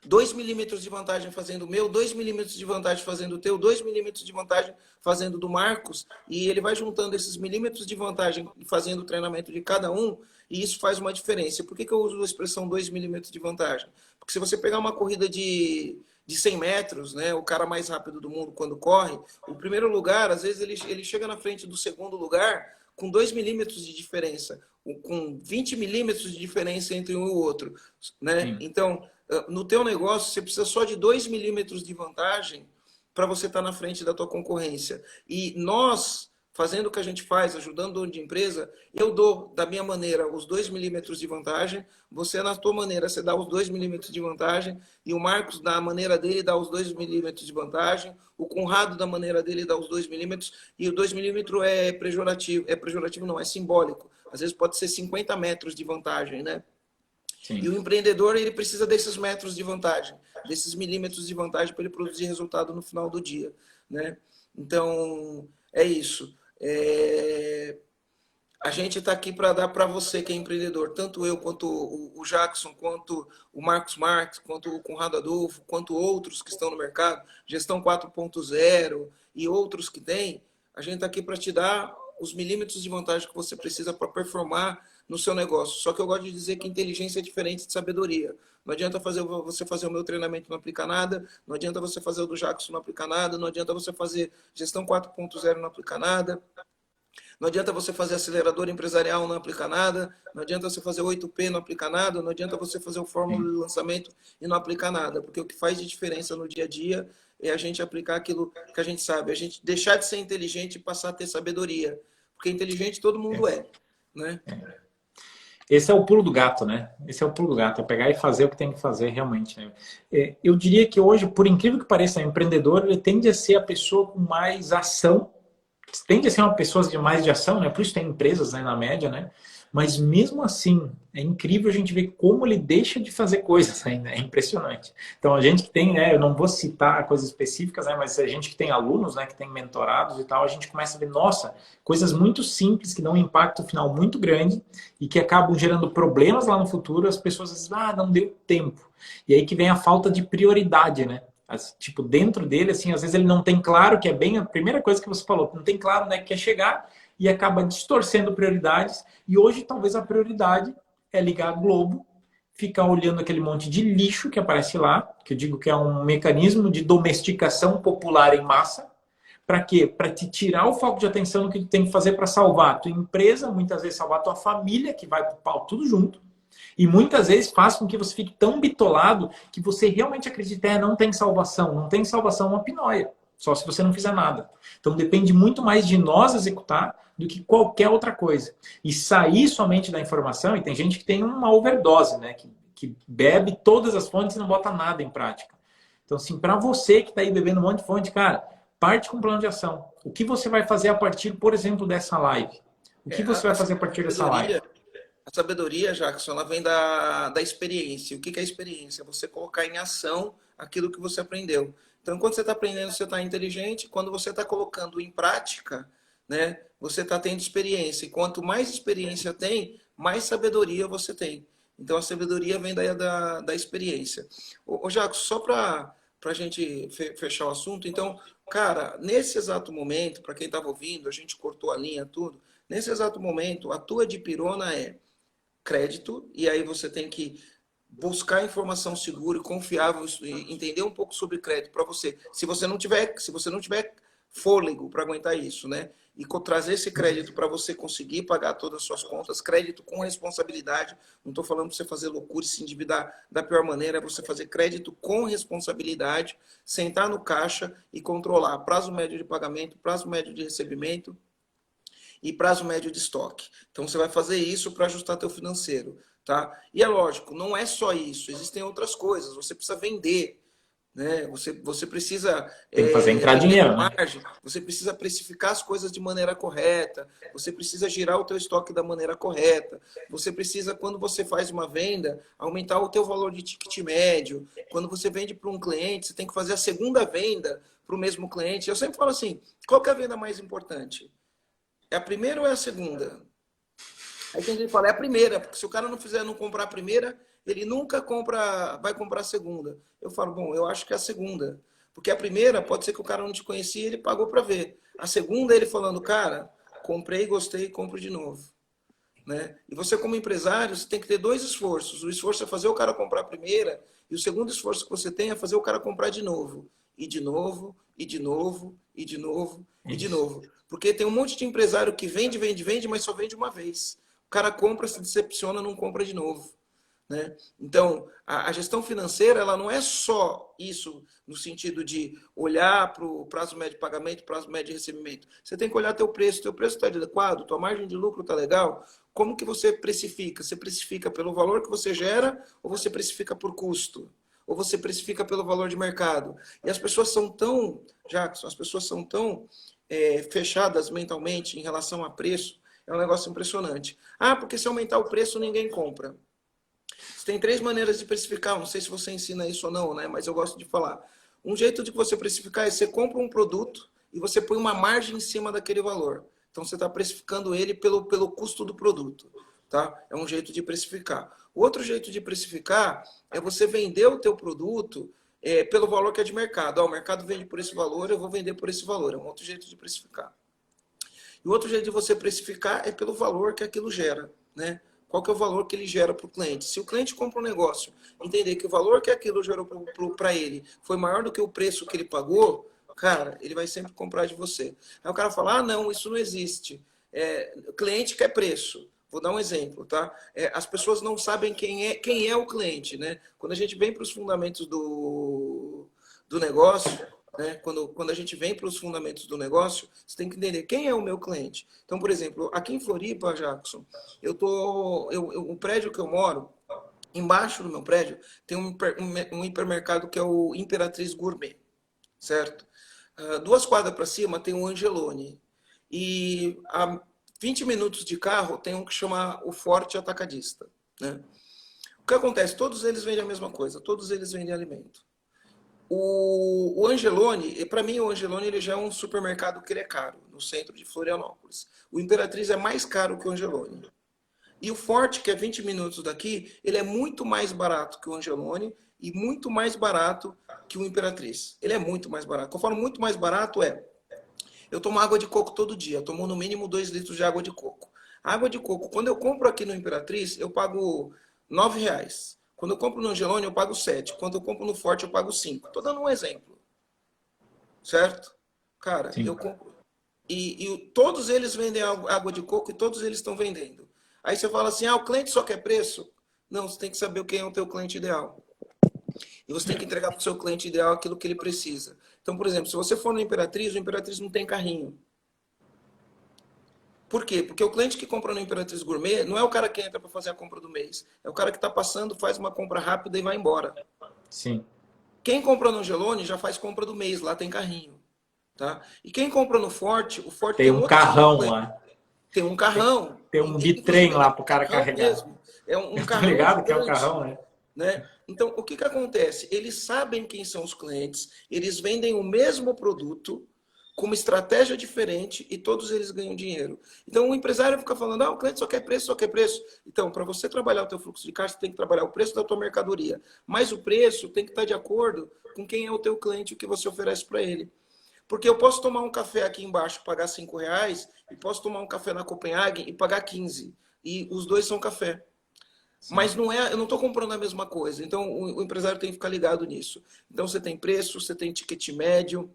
2 milímetros de vantagem fazendo o meu, 2 milímetros de vantagem fazendo o teu, 2 milímetros de vantagem fazendo o do Marcos, e ele vai juntando esses milímetros de vantagem e fazendo o treinamento de cada um, e isso faz uma diferença. Por que eu uso a expressão 2 milímetros de vantagem? Porque se você pegar uma corrida de 100 metros, né, o cara mais rápido do mundo quando corre, o primeiro lugar, às vezes ele chega na frente do segundo lugar com 2 milímetros de diferença, com 20 milímetros de diferença entre um e o outro, né? Então, no teu negócio, você precisa só de 2 milímetros de vantagem para você estar na frente da tua concorrência. E nós, fazendo o que a gente faz, ajudando o dono de empresa, eu dou, da minha maneira, os 2 milímetros de vantagem, você, na tua maneira, você dá os 2 milímetros de vantagem, e o Marcos, da maneira dele, dá os 2 milímetros de vantagem, o Conrado, da maneira dele, dá os 2 milímetros, e o 2 milímetros é pejorativo não, é simbólico. Às vezes pode ser 50 metros de vantagem, né? Sim. E o empreendedor, ele precisa desses metros de vantagem, desses milímetros de vantagem para ele produzir resultado no final do dia, né? Então, é isso. A gente está aqui para dar para você que é empreendedor, tanto eu quanto o Jackson, quanto o Marcos Marques, quanto o Conrado Adolfo, quanto outros que estão no mercado, Gestão 4.0 e outros que tem, a gente está aqui para te dar os milímetros de vantagem que você precisa para performar no seu negócio. Só que eu gosto de dizer que inteligência é diferente de sabedoria. Não adianta você fazer o meu treinamento e não aplicar nada, não adianta você fazer o do Jackson e não aplicar nada, não adianta você fazer Gestão 4.0 e não aplicar nada, não adianta você fazer acelerador empresarial, não aplicar nada. Não adianta você fazer 8P, não aplicar nada. Não adianta você fazer o fórmula de lançamento e não aplicar nada. Porque o que faz de diferença no dia a dia é a gente aplicar aquilo que a gente sabe. A gente deixar de ser inteligente e passar a ter sabedoria. Porque inteligente todo mundo é, né? Esse é o pulo do gato, né? Esse é o pulo do gato, é pegar e fazer o que tem que fazer realmente, né? Eu diria que hoje, por incrível que pareça, o empreendedor ele tende a ser a pessoa com mais ação, tende a ser uma pessoa de mais de ação, né? Por isso tem empresas, né, na média, né? Mas mesmo assim, é incrível a gente ver como ele deixa de fazer coisas ainda, é impressionante. Então a gente que tem, né, eu não vou citar coisas específicas, né, mas a gente que tem alunos, né, que tem mentorados e tal, a gente começa a ver, nossa, coisas muito simples que dão um impacto final muito grande e que acabam gerando problemas lá no futuro, as pessoas dizem, não deu tempo. E aí que vem a falta de prioridade, né? Tipo, dentro dele, assim, às vezes ele não tem claro, que é bem a primeira coisa que você falou, não tem claro onde é que quer chegar e acaba distorcendo prioridades. E hoje, talvez, a prioridade é ligar a Globo, ficar olhando aquele monte de lixo que aparece lá, que eu digo que é um mecanismo de domesticação popular em massa. Para quê? Para te tirar o foco de atenção no que tu tem que fazer para salvar a tua empresa, muitas vezes salvar a tua família, que vai pro pau tudo junto. E muitas vezes faz com que você fique tão bitolado que você realmente acredita, não tem salvação. Não tem salvação, uma pinóia. Só se você não fizer nada. Então depende muito mais de nós executar do que qualquer outra coisa. E sair somente da informação, e tem gente que tem uma overdose, né? Que bebe todas as fontes e não bota nada em prática. Então, assim, para você que está aí bebendo um monte de fonte, cara, parte com um plano de ação. O que você vai fazer a partir, por exemplo, dessa live? O que você vai fazer a partir dessa live? A sabedoria, Jackson, ela vem da experiência. O que é a experiência? Você colocar em ação aquilo que você aprendeu. Então, quando você está aprendendo, você está inteligente. Quando você está colocando em prática, né, você está tendo experiência. E quanto mais experiência tem, mais sabedoria você tem. Então, a sabedoria vem da experiência. Ô, Jackson, só para a gente fechar o assunto. Então, cara, nesse exato momento, para quem estava ouvindo, a gente cortou a linha, tudo. Nesse exato momento, a tua dipirona é crédito, e aí você tem que buscar informação segura e confiável, entender um pouco sobre crédito para você. Se você não tiver fôlego para aguentar isso, né? E trazer esse crédito para você conseguir pagar todas as suas contas, crédito com responsabilidade. Não estou falando para você fazer loucura e se endividar da pior maneira, é você fazer crédito com responsabilidade, sentar no caixa e controlar prazo médio de pagamento, prazo médio de recebimento e prazo médio de estoque. Então, você vai fazer isso para ajustar teu financeiro, tá? E é lógico, não é só isso, existem outras coisas. Você precisa vender, né? Você precisa tem que fazer entrar dinheiro, margem, né? Você precisa precificar as coisas de maneira correta, você precisa girar o teu estoque da maneira correta, você precisa, quando você faz uma venda, aumentar o teu valor de ticket médio. Quando você vende para um cliente, você tem que fazer a segunda venda para o mesmo cliente. Eu sempre falo assim, qual que é a venda mais importante? É a primeira ou é a segunda? Aí tem gente que fala, é a primeira, porque se o cara não fizer, não comprar a primeira, ele nunca vai comprar a segunda. Eu falo, bom, eu acho que é a segunda. Porque a primeira, pode ser que o cara não te conhecia e ele pagou para ver. A segunda, ele falando, cara, comprei, gostei, compro de novo. Né? E você, como empresário, você tem que ter dois esforços. O esforço é fazer o cara comprar a primeira, e o segundo esforço que você tem é fazer o cara comprar de novo. E de novo, e de novo, e de novo, e de Isso. novo. Porque tem um monte de empresário que vende, vende, vende, mas só vende uma vez. O cara compra, se decepciona, não compra de novo. Né? Então, a gestão financeira ela não é só isso no sentido de olhar para o prazo médio de pagamento, prazo médio de recebimento. Você tem que olhar teu preço está adequado, tua margem de lucro está legal. Como que você precifica? Você precifica pelo valor que você gera ou você precifica por custo? Ou você precifica pelo valor de mercado? E as pessoas são tão, Jackson, as pessoas são tão fechadas mentalmente em relação a preço, é um negócio impressionante. Ah, porque se aumentar o preço ninguém compra. Você tem três maneiras de precificar, não sei se você ensina isso ou não, né? Mas eu gosto de falar. Um jeito de você precificar é você compra um produto e você põe uma margem em cima daquele valor. Então você está precificando ele pelo custo do produto. Tá? É um jeito de precificar. O outro jeito de precificar é você vender o teu produto pelo valor que é de mercado. O mercado vende por esse valor, eu vou vender por esse valor. É um outro jeito de precificar. E o outro jeito de você precificar é pelo valor que aquilo gera, né? Qual que é o valor que ele gera para o cliente? Se o cliente compra um negócio, entender que o valor que aquilo gerou para ele foi maior do que o preço que ele pagou, cara, ele vai sempre comprar de você. Aí o cara fala, ah, não, isso não existe. O cliente quer preço. Vou dar um exemplo, tá? As pessoas não sabem quem é o cliente, né? Quando a gente vem para os fundamentos do negócio, né? Quando a gente vem para os fundamentos do negócio, você tem que entender quem é o meu cliente. Então, por exemplo, aqui em Floripa, Jackson, o prédio que eu moro, embaixo do meu prédio, tem um hipermercado que é o Imperatriz Gourmet, certo? 2 quadras para cima tem o Angelone. E a 20 minutos de carro tem um que chama o Forte Atacadista, né? O que acontece? Todos eles vendem a mesma coisa, todos eles vendem alimento. O Angelone, para mim o Angelone ele já é um supermercado que ele é caro, no centro de Florianópolis. O Imperatriz é mais caro que o Angelone. E o Forte, que é 20 minutos daqui, ele é muito mais barato que o Angelone e muito mais barato que o Imperatriz. Ele é muito mais barato. Quando eu falo muito mais barato eu tomo água de coco todo dia, eu tomo no mínimo 2 litros de água de coco. A água de coco, quando eu compro aqui no Imperatriz, eu pago R$ 9. Quando eu compro no Angelone, eu pago 7. Quando eu compro no Forte, eu pago 5. Estou dando um exemplo. Certo? Cara, Sim. eu compro. E todos eles vendem água de coco e todos eles estão vendendo. Aí você fala assim, o cliente só quer preço? Não, você tem que saber quem é o teu cliente ideal. E você tem que entregar para o seu cliente ideal aquilo que ele precisa. Então, por exemplo, se você for no Imperatriz, o Imperatriz não tem carrinho. Por quê? Porque o cliente que compra no Imperatriz Gourmet não é o cara que entra para fazer a compra do mês. É o cara que está passando, faz uma compra rápida e vai embora. Sim. Quem compra no Angelone já faz compra do mês, lá tem carrinho. Tá? E quem compra no Forte, o Forte Tem tem um outro tipo de carrão cliente. lá. Tem um carrão. Tem um bitrem Inclusive, lá é pro um cara carrão carregar. mesmo. É um Eu tô carrão ligado que é o gigante. carrão, né? Né? Então, o que acontece? Eles sabem quem são os clientes, eles vendem o mesmo produto com uma estratégia diferente e todos eles ganham dinheiro. Então, o empresário fica falando, o cliente só quer preço, só quer preço. Então, para você trabalhar o teu fluxo de caixa, você tem que trabalhar o preço da tua mercadoria. Mas o preço tem que estar de acordo com quem é o teu cliente e o que você oferece para ele. Porque eu posso tomar um café aqui embaixo e pagar R$ 5 e posso tomar um café na Copenhague e pagar 15. E os dois são café. Sim. Mas não é, eu não estou comprando a mesma coisa. Então, o empresário tem que ficar ligado nisso. Então, você tem preço, você tem ticket médio,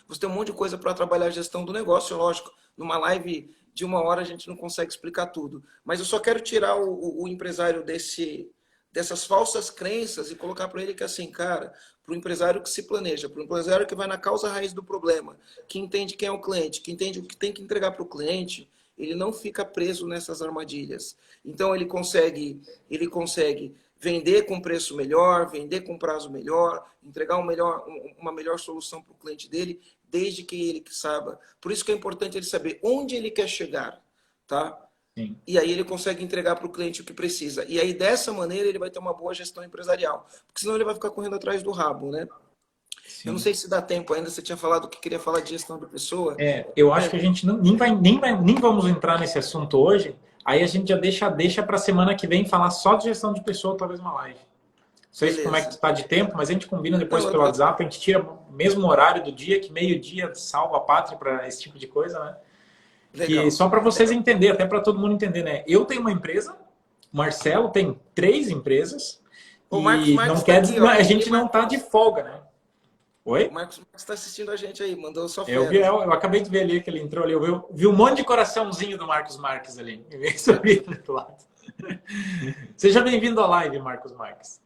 você tem um monte de coisa para trabalhar a gestão do negócio. Lógico, numa live de 1 hora a gente não consegue explicar tudo. Mas eu só quero tirar o empresário dessas falsas crenças e colocar para ele que assim, cara, para o empresário que se planeja, para o empresário que vai na causa raiz do problema, que entende quem é o cliente, que entende o que tem que entregar para o cliente, ele não fica preso nessas armadilhas. Então ele consegue vender com preço melhor, vender com prazo melhor, entregar uma melhor solução para o cliente dele, desde que ele que saiba. Por isso que é importante ele saber onde ele quer chegar, tá? Sim. E aí ele consegue entregar para o cliente o que precisa. E aí, dessa maneira, ele vai ter uma boa gestão empresarial. Porque senão ele vai ficar correndo atrás do rabo, né? Eu não Sim. sei se dá tempo ainda. Você tinha falado que queria falar de gestão de pessoa. Eu acho que a gente nem vamos entrar nesse assunto hoje, Aí a gente já deixa para semana que vem falar só de gestão de pessoa, talvez uma live. Não sei se como é que tu tá de tempo, mas a gente combina depois Não, pelo WhatsApp, a gente tira o mesmo horário do dia, que meio-dia salva a pátria para esse tipo de coisa, né? Que legal. só para vocês entenderem, até para todo mundo entender, né? Eu tenho uma empresa, o Marcelo tem 3 empresas, O Marcos e Marques não está quer dizer, aqui, ó. a E aí, gente não tá de folga, né? O Oi? Marcos está assistindo a gente aí, mandou só Eu vi, fera. eu acabei de ver ali que ele entrou ali, vi um monte de coraçãozinho do Marcos Marques ali. Do lado. Seja bem-vindo à live, Marcos Marques.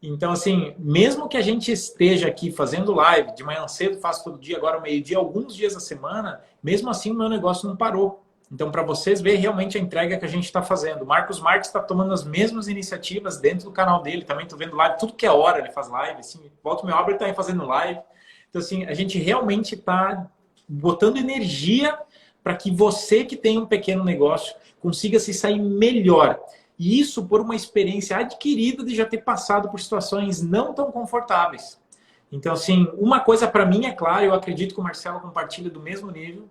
Então, assim, mesmo que a gente esteja aqui fazendo live, de manhã cedo, faço todo dia, agora ao meio-dia, alguns dias da semana, mesmo assim o meu negócio não parou. Então, para vocês verem realmente a entrega que a gente está fazendo. O Marcos Marques está tomando as mesmas iniciativas dentro do canal dele. Também estou vendo live, tudo que é hora ele faz live. Assim, volta minha obra, ele está fazendo live. Então, assim, a gente realmente está botando energia para que você que tem um pequeno negócio consiga se sair melhor. E isso por uma experiência adquirida de já ter passado por situações não tão confortáveis. Então, assim, uma coisa para mim é clara, eu acredito que o Marcelo compartilha do mesmo nível.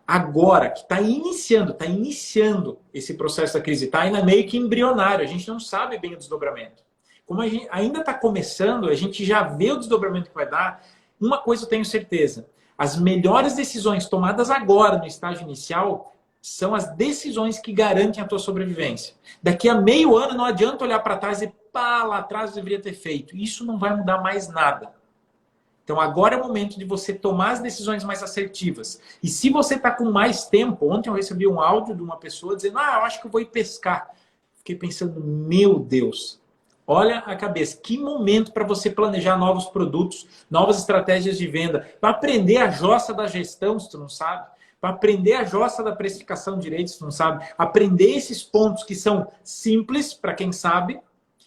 Agora, que está iniciando esse processo da crise, está ainda meio que embrionário, a gente não sabe bem o desdobramento. Como a gente ainda está começando, a gente já vê o desdobramento que vai dar. Uma coisa eu tenho certeza: as melhores decisões tomadas agora no estágio inicial são as decisões que garantem a tua sobrevivência. Daqui a meio ano não adianta olhar para trás e pá, lá atrás eu deveria ter feito. Isso não vai mudar mais nada. Então agora é o momento de você tomar as decisões mais assertivas. E se você está com mais tempo, ontem eu recebi um áudio de uma pessoa dizendo: eu acho que eu vou ir pescar. Fiquei pensando, meu Deus, olha a cabeça. Que momento para você planejar novos produtos, novas estratégias de venda, para aprender a jossa da gestão, se tu não sabe, para aprender a jossa da precificação de direitos, se tu não sabe, aprender esses pontos que são simples para quem sabe.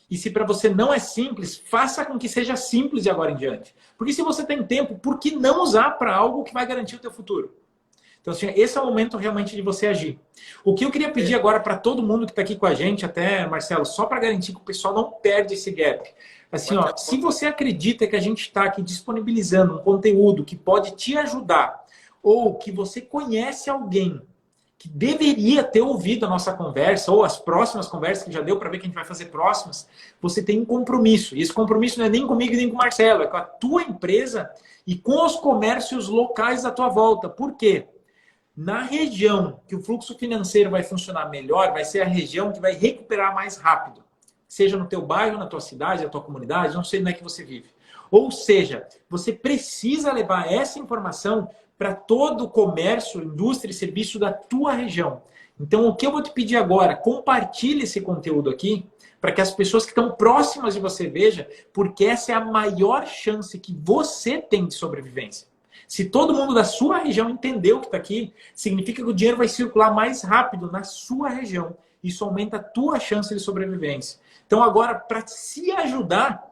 E se para você não é simples, faça com que seja simples de agora em diante. Porque se você tem tempo, por que não usar para algo que vai garantir o teu futuro? Então, assim, esse é o momento realmente de você agir. O que eu queria pedir agora para todo mundo que está aqui com a gente, até, Marcelo, só para garantir que o pessoal não perde esse gap. Assim, ó, se você acredita que a gente está aqui disponibilizando um conteúdo que pode te ajudar, ou que você conhece alguém que deveria ter ouvido a nossa conversa, ou as próximas conversas que já deu para ver que a gente vai fazer próximas, você tem um compromisso. E esse compromisso não é nem comigo nem com o Marcelo, é com a tua empresa e com os comércios locais à tua volta. Por quê? Na região que o fluxo financeiro vai funcionar melhor, vai ser a região que vai recuperar mais rápido. Seja no teu bairro, na tua cidade, na tua comunidade, não sei onde é que você vive. Ou seja, você precisa levar essa informação para todo o comércio, indústria e serviço da tua região. Então, o que eu vou te pedir agora? Compartilhe esse conteúdo aqui para que as pessoas que estão próximas de você vejam, porque essa é a maior chance que você tem de sobrevivência. Se todo mundo da sua região entendeu o que está aqui, significa que o dinheiro vai circular mais rápido na sua região. Isso aumenta a tua chance de sobrevivência. Então, agora, para se ajudar,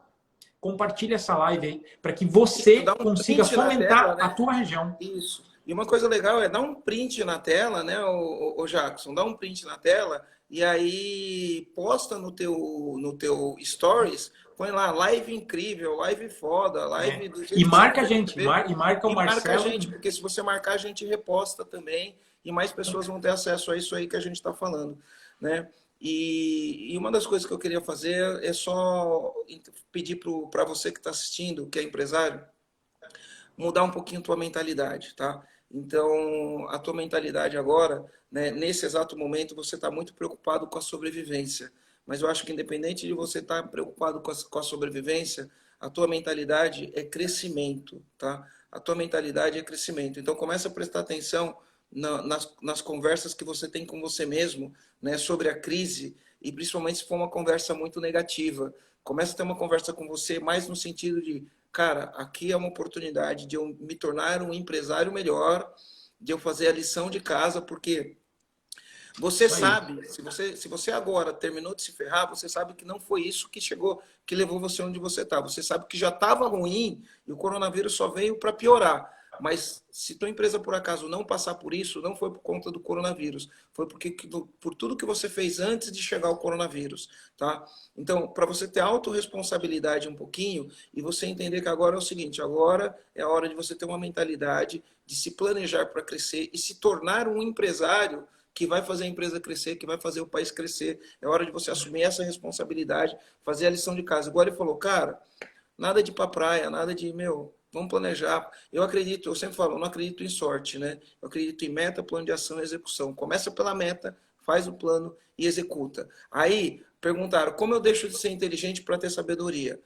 compartilhe essa live aí, para que você consiga fomentar a tua região. Isso. E uma coisa legal é dar um print na tela, né, o Jackson? Dá um print na tela e aí posta no teu stories, põe lá, live incrível, live foda, live do jeito E que marca a você gente, e marca o Marcelo. Marca a gente, porque se você marcar, a gente reposta também e mais pessoas vão ter acesso a isso aí que a gente está falando, né? E uma das coisas que eu queria fazer é só pedir para você que está assistindo, que é empresário, mudar um pouquinho a tua mentalidade, tá? Então, a tua mentalidade agora, né, nesse exato momento, você está muito preocupado com a sobrevivência. Mas eu acho que independente de você estar preocupado com a sobrevivência, a tua mentalidade é crescimento, tá? A tua mentalidade é crescimento. Então, começa a prestar atenção nas conversas que você tem com você mesmo, né, sobre a crise, e principalmente se for uma conversa muito negativa. Começa a ter uma conversa com você mais no sentido de: cara, aqui é uma oportunidade de eu me tornar um empresário melhor, de eu fazer a lição de casa, porque você sabe, se você agora terminou de se ferrar, você sabe que não foi isso que levou você onde você está. Você sabe que já estava ruim e o coronavírus só veio para piorar. Mas se tua empresa por acaso não passar por isso, não foi por conta do coronavírus, foi por tudo que você fez antes de chegar ao coronavírus, tá? Então, para você ter autorresponsabilidade um pouquinho e você entender que agora é o seguinte: agora é a hora de você ter uma mentalidade de se planejar para crescer e se tornar um empresário que vai fazer a empresa crescer, que vai fazer o país crescer. É hora de você assumir essa responsabilidade, fazer a lição de casa. Igual ele falou, cara, nada de ir pra praia, nada de, vamos planejar. Eu acredito, eu sempre falo, eu não acredito em sorte, né? Eu acredito em meta, plano de ação e execução. Começa pela meta, faz o plano e executa. Aí, perguntaram, como eu deixo de ser inteligente para ter sabedoria?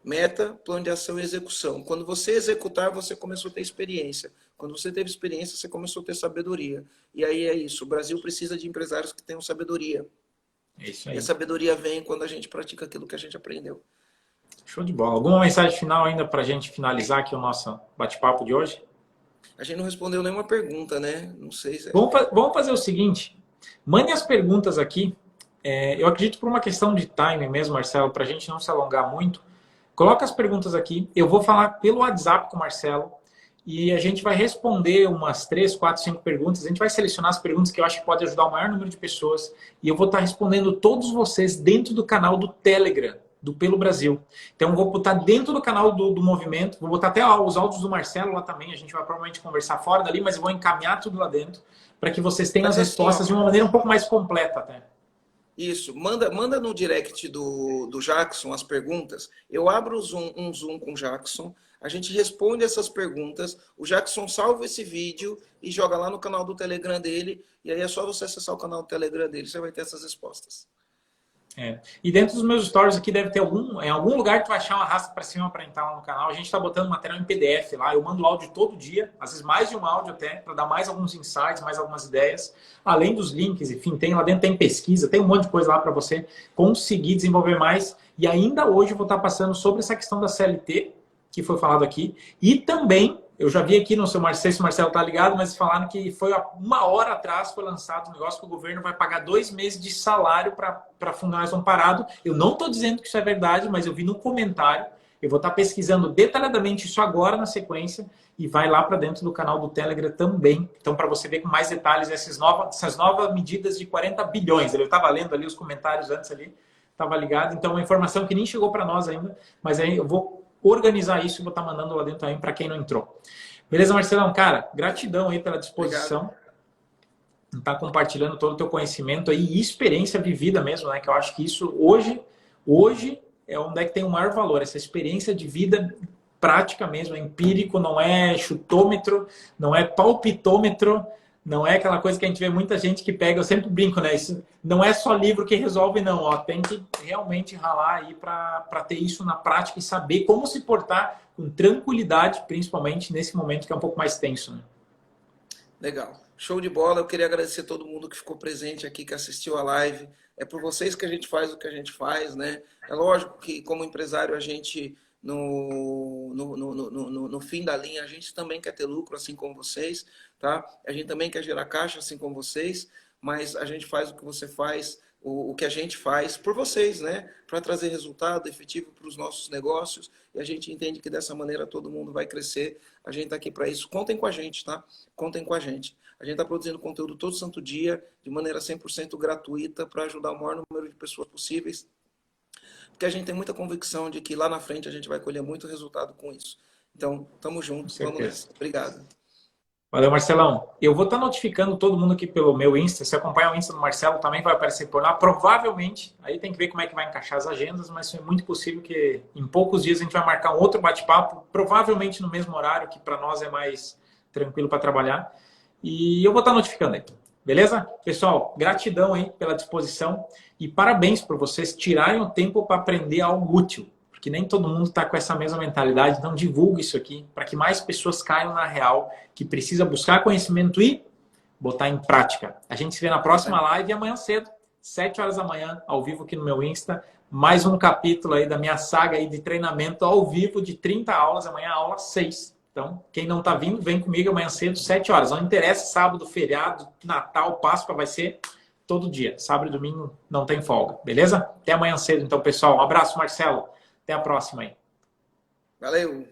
Meta, plano de ação e execução. Quando você executar, você começou a ter experiência. Quando você teve experiência, você começou a ter sabedoria. E aí é isso. O Brasil precisa de empresários que tenham sabedoria. É isso E a aí. sabedoria vem quando a gente pratica aquilo que a gente aprendeu. Show de bola. Alguma mensagem final ainda para a gente finalizar aqui o nosso bate-papo de hoje? A gente não respondeu nenhuma pergunta, né? Não sei se Vamos fazer o seguinte. Mande as perguntas aqui. Eu acredito por uma questão de time mesmo, Marcelo, para a gente não se alongar muito. Coloca as perguntas aqui. Eu vou falar pelo WhatsApp com o Marcelo e a gente vai responder umas 3, 4, 5 perguntas. A gente vai selecionar as perguntas que eu acho que pode ajudar o maior número de pessoas e eu vou estar respondendo todos vocês dentro do canal do Telegram, do Pelo Brasil. Então, eu vou botar dentro do canal do movimento, vou botar até os áudios do Marcelo lá também, a gente vai provavelmente conversar fora dali, mas eu vou encaminhar tudo lá dentro para que vocês tenham as Mas assim, respostas de uma maneira um pouco mais completa até. isso, manda no direct do Jackson as perguntas. Eu abro um Zoom com o Jackson, a gente responde essas perguntas, o Jackson salva esse vídeo e joga lá no canal do Telegram dele, e aí é só você acessar o canal do Telegram dele, você vai ter essas respostas. E dentro dos meus stories aqui deve ter em algum lugar que tu vai achar uma arrasta para cima para entrar lá no canal. A gente está botando material em PDF lá. Eu mando áudio todo dia, às vezes mais de um áudio até, para dar mais alguns insights, mais algumas ideias. Além dos links, enfim, tem lá dentro, tem pesquisa, tem um monte de coisa lá para você conseguir desenvolver mais. E ainda hoje eu vou estar passando sobre essa questão da CLT, que foi falado aqui, e também eu já vi aqui, não sei se o Marcelo está ligado, mas falaram que foi uma hora atrás foi lançado um negócio que o governo vai pagar 2 meses de salário para funcionários parados. Eu não estou dizendo que isso é verdade, mas eu vi no comentário. Eu vou estar pesquisando detalhadamente isso agora na sequência e vai lá para dentro do canal do Telegram também. Então, para você ver com mais detalhes essas novas medidas de 40 bilhões. Eu estava lendo ali os comentários antes ali, estava ligado. Então, uma informação que nem chegou para nós ainda, mas aí eu vou organizar isso e vou estar mandando lá dentro também para quem não entrou. Beleza, Marcelão? Cara, gratidão aí pela disposição. Tá compartilhando todo o teu conhecimento aí e experiência vivida mesmo, né? Que eu acho que isso hoje é onde é que tem o maior valor, essa experiência de vida prática mesmo, é empírico, não é chutômetro, não é palpitômetro, não é aquela coisa que a gente vê muita gente que pega, eu sempre brinco, né? Isso não é só livro que resolve, não. Ó, tem que realmente ralar aí para ter isso na prática e saber como se portar com tranquilidade, principalmente nesse momento que é um pouco mais tenso, né? Legal. Show de bola. Eu queria agradecer a todo mundo que ficou presente aqui, que assistiu a live. É por vocês que a gente faz o que a gente faz, né? É lógico que, como empresário, a gente, no fim da linha, a gente também quer ter lucro, assim como vocês, tá? A gente também quer gerar caixa, assim como vocês, mas a gente faz o que você faz, o que a gente faz por vocês, né? Para trazer resultado efetivo para os nossos negócios. E a gente entende que dessa maneira todo mundo vai crescer. A gente está aqui para isso. Contem com a gente, tá? Contem com a gente. A gente está produzindo conteúdo todo santo dia, de maneira 100% gratuita, para ajudar o maior número de pessoas possíveis. Porque a gente tem muita convicção de que lá na frente a gente vai colher muito resultado com isso. Então, tamo junto. Vamos nessa. Obrigado. Valeu, Marcelão. Eu vou estar notificando todo mundo aqui pelo meu Insta. Se acompanhar o Insta do Marcelo, também vai aparecer por lá. Provavelmente, aí tem que ver como é que vai encaixar as agendas, mas é muito possível que em poucos dias a gente vai marcar um outro bate-papo, provavelmente no mesmo horário, que para nós é mais tranquilo para trabalhar. E eu vou estar notificando aí. Beleza? Pessoal, gratidão aí pela disposição e parabéns por vocês tirarem o tempo para aprender algo útil. Porque nem todo mundo está com essa mesma mentalidade, então divulgue isso aqui para que mais pessoas caiam na real, que precisa buscar conhecimento e botar em prática. A gente se vê na próxima live amanhã cedo, 7 horas da manhã, ao vivo aqui no meu Insta. Mais um capítulo aí da minha saga aí de treinamento ao vivo de 30 aulas, amanhã aula 6. Então, quem não está vindo, vem comigo amanhã cedo, 7 horas. Não interessa, sábado, feriado, Natal, Páscoa, vai ser todo dia. Sábado e domingo não tem folga, beleza? Até amanhã cedo, então, pessoal. Um abraço, Marcelo. Até a próxima aí. Valeu!